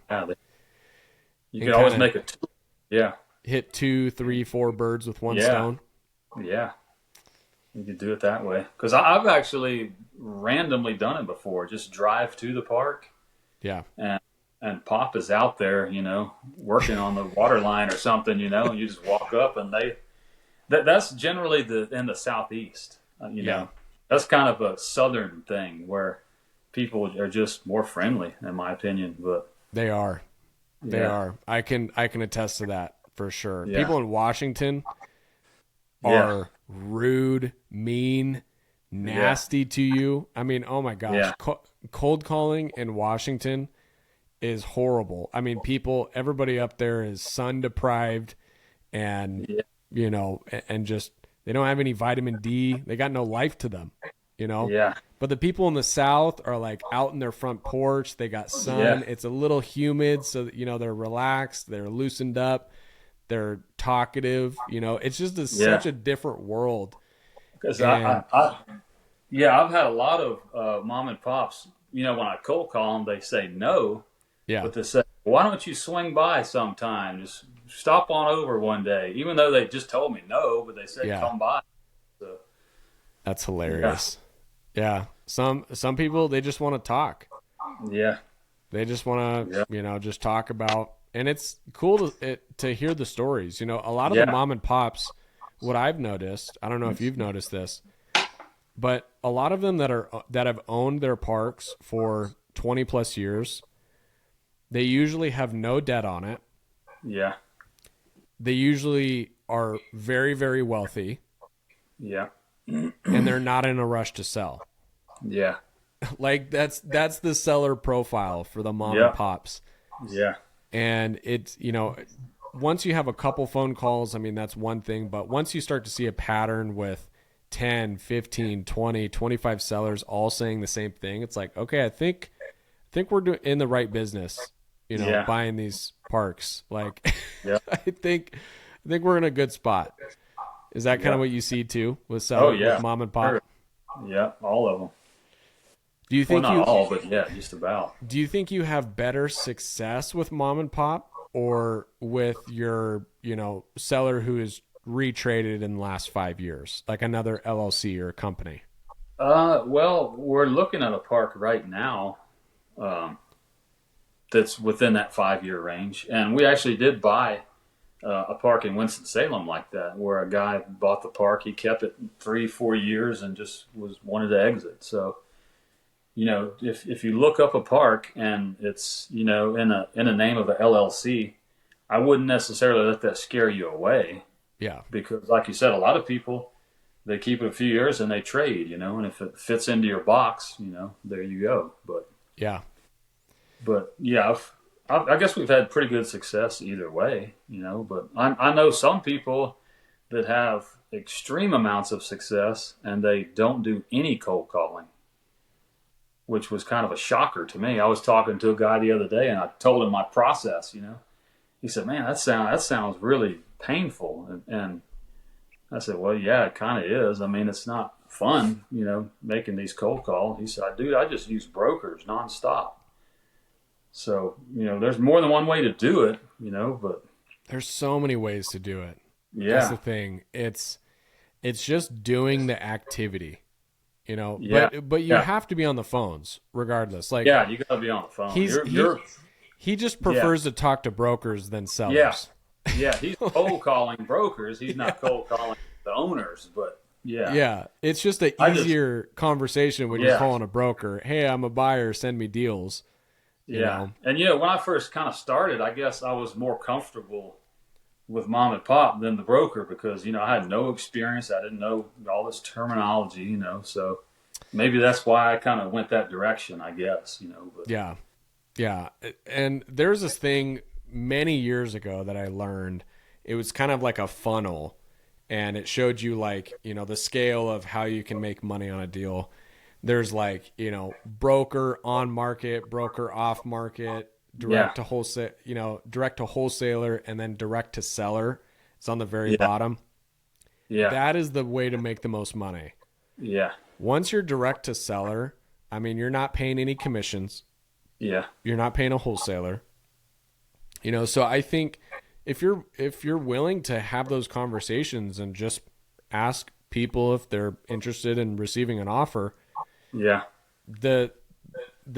C: You could always make a tour. Yeah.
B: Hit 2, 3, 4 birds with one stone.
C: Yeah. You could do it that way. Because I've actually randomly done it before. Just drive to the park. Yeah. And Pop is out there, you know, working on the water line or something, you know, and you just walk up and that's generally in the Southeast, you know. That's kind of a Southern thing where people are just more friendly, in my opinion. But
B: they are. They are. I can attest to that for sure. Yeah. People in Washington are rude, mean, nasty to you. I mean, oh my gosh. Yeah. Cold calling in Washington is horrible. I mean, everybody up there is sun deprived and, you know, and just, they don't have any vitamin D. They got no life to them, you know? Yeah. But the people in the South are like out in their front porch. They got sun. Yeah. It's a little humid. So, you know, they're relaxed. They're loosened up. They're talkative. You know, it's just such a different world.
C: Because I've had a lot of mom and pops, you know, when I cold call them, they say no. Yeah. But they say, why don't you swing by sometime? Just stop on over one day. Even though they just told me no, but they said come by. So,
B: that's hilarious. Yeah. Some people, they just want to talk. Yeah. They just want to, you know, just talk about, and it's cool to hear the stories. You know, a lot of the mom and pops, what I've noticed, I don't know if you've noticed this, but a lot of them that have owned their parks for 20 plus years, they usually have no debt on it. Yeah. They usually are very, very wealthy. Yeah. And they're not in a rush to sell. Yeah. Like that's the seller profile for the mom and pops. Yeah. And it's, you know, once you have a couple phone calls, I mean, that's one thing. But once you start to see a pattern with 10, 15, 20, 25 sellers all saying the same thing, it's like, okay, I think we're in the right business. You know, buying these parks, like, I think we're in a good spot. Is that kind of what you see too with with mom and pop?
C: Sure. Yeah, all of them.
B: Do you think
C: not all, but just about.
B: Do you think you have better success with mom and pop or with your, you know, seller who is retraded in the last 5 years, like another LLC or a company?
C: Well, we're looking at a park right now. That's within that 5-year range. And we actually did buy a park in Winston-Salem like that, where a guy bought the park. He kept it 3-4 years and just wanted to exit. So, you know, if you look up a park and it's, you know, in a name of a LLC, I wouldn't necessarily let that scare you away. Yeah. Because like you said, a lot of people, they keep it a few years and they trade, you know, and if it fits into your box, you know, there you go. But I guess we've had pretty good success either way, you know. But I know some people that have extreme amounts of success and they don't do any cold calling, which was kind of a shocker to me. I was talking to a guy the other day and I told him my process, you know. He said, "Man, that sounds really painful." And I said, "Well, yeah, it kind of is. I mean, it's not fun, you know, making these cold calls." He said, "Dude, I just use brokers nonstop." So, you know, there's more than one way to do it, you know, but
B: there's so many ways to do it. Yeah. That's the thing. It's just doing the activity, you know, but you have to be on the phones regardless. Like,
C: you gotta be on the phone.
B: He just prefers to talk to brokers than sellers.
C: Yeah. He's cold calling brokers. He's not cold calling the owners, but Yeah.
B: Yeah. It's just an easier conversation when you're calling a broker. Hey, I'm a buyer. Send me deals. You know?
C: And, when I first kind of started, I guess I was more comfortable with mom and pop than the broker because, I had no experience. I didn't know all this terminology, so maybe that's why I kind of went that direction, I guess, But.
B: Yeah. Yeah. And there's this thing many years ago that I learned. It was kind of like a funnel, and it showed you like, the scale of how you can make money on a deal. There's like, broker on market, broker off market, direct to wholesale, direct to wholesaler, and then direct to seller. It's on the very bottom. Yeah. That is the way to make the most money.
C: Yeah.
B: Once you're direct to seller, you're not paying any commissions.
C: Yeah.
B: You're not paying a wholesaler. So I think if you're willing to have those conversations and just ask people if they're interested in receiving an offer, the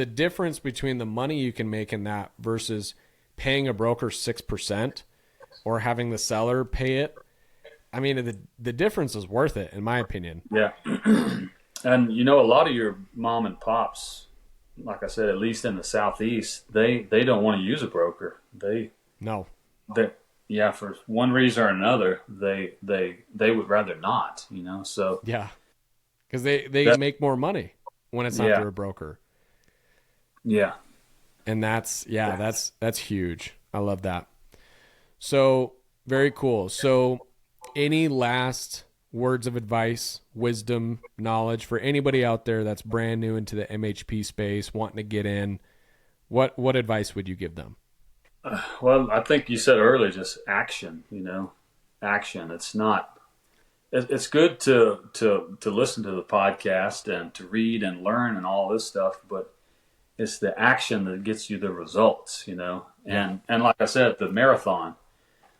B: difference between the money you can make in that versus paying a broker 6% or having the seller pay it, the difference is worth it, in my opinion.
C: Yeah. And a lot of your mom and pops, like I said, at least in the Southeast, they don't want to use a broker. For one reason or another, they would rather not, so.
B: Yeah. Because they make more money when it's not through a broker.
C: Yeah.
B: And that's huge. I love that. So very cool. So any last words of advice, wisdom, knowledge for anybody out there that's brand new into the MHP space, wanting to get in? What advice would you give them?
C: Well, I think you said earlier, just action, action. It's good to listen to the podcast and to read and learn and all this stuff, but it's the action that gets you the results, and like I said, the marathon,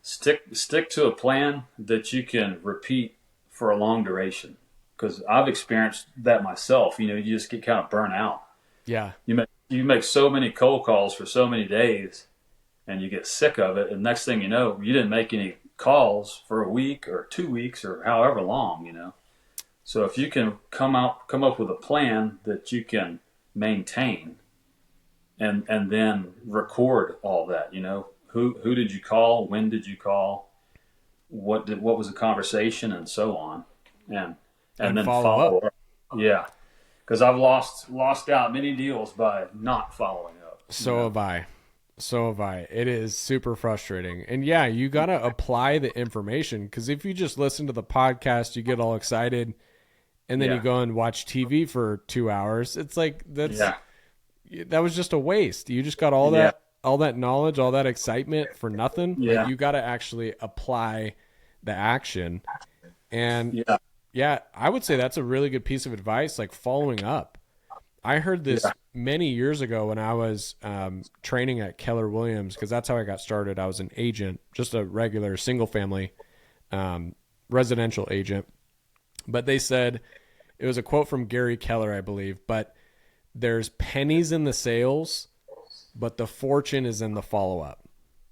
C: stick to a plan that you can repeat for a long duration. Because I've experienced that myself, you just get kind of burnt out.
B: Yeah.
C: You make so many cold calls for so many days and you get sick of it. And next thing you know, you didn't make any calls for a week or 2 weeks or however long, So if you can come up with a plan that you can maintain and then record all that, who did you call? When did you call? What was the conversation, and so on, and then follow up. Yeah, because I've lost out many deals by not following up.
B: So have I. It is super frustrating, and you gotta apply the information. Because if you just listen to the podcast, you get all excited, and then you go and watch TV for 2 hours. It's like that was just a waste. You just got all that knowledge, all that excitement for nothing.
C: Yeah.
B: Like, you got to actually apply the action. And I would say that's a really good piece of advice, like following up. I heard this many years ago when I was training at Keller Williams, because that's how I got started. I was an agent, just a regular single family residential agent. But they said, it was a quote from Gary Keller, I believe, but there's pennies in the sales, but the fortune is in the follow-up.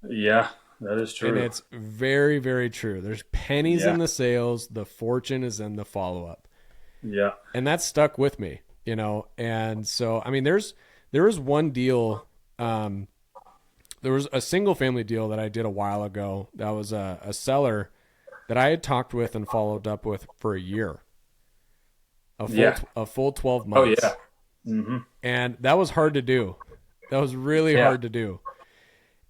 C: Yeah, that is true.
B: And it's very, very true. There's pennies in the sales. The fortune is in the follow-up.
C: Yeah.
B: And that stuck with me, And so, there was one deal. There was a single family deal that I did a while ago. That was a seller that I had talked with and followed up with for a year. A full 12 months.
C: Oh, yeah. Mm-hmm.
B: And that was hard to do. That was really hard to do.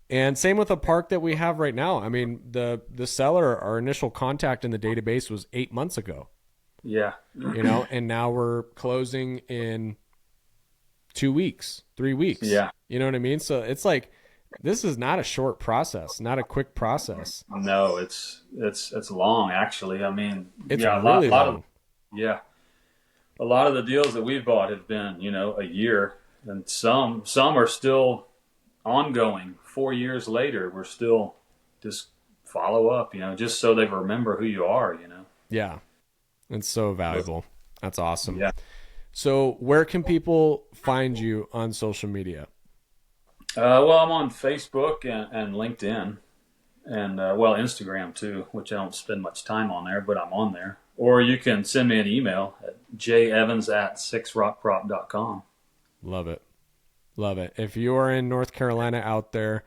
B: And same with the park that we have right now. The seller, our initial contact in the database was 8 months ago.
C: Yeah.
B: And now we're closing in 2 weeks, 3 weeks.
C: Yeah.
B: You know what I mean? So it's like, this is not a short process, not a quick process.
C: No, it's long, actually.
B: It's really long.
C: A lot of the deals that we've bought have been, a year, and some are still ongoing. 4 years later, we're still just follow up, just so they remember who you are,
B: Yeah. It's so valuable. That's awesome.
C: Yeah.
B: So where can people find you on social media?
C: Well, I'm on Facebook and LinkedIn and, Instagram too, which I don't spend much time on there, but I'm on there. or you can send me an email at jevans@sixrockprop.com.
B: Love it. Love it. If you are in North Carolina out there,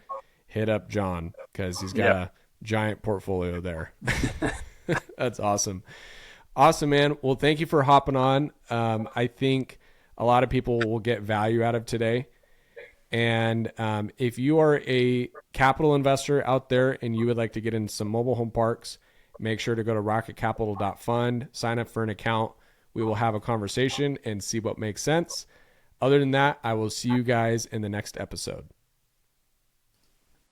B: hit up John because he's got a giant portfolio there. That's awesome. Awesome, man. Well, thank you for hopping on. I think a lot of people will get value out of today. And if you are a capital investor out there and you would like to get into some mobile home parks, make sure to go to rocketcapital.fund, sign up for an account. We will have a conversation and see what makes sense. Other than that, I will see you guys in the next episode.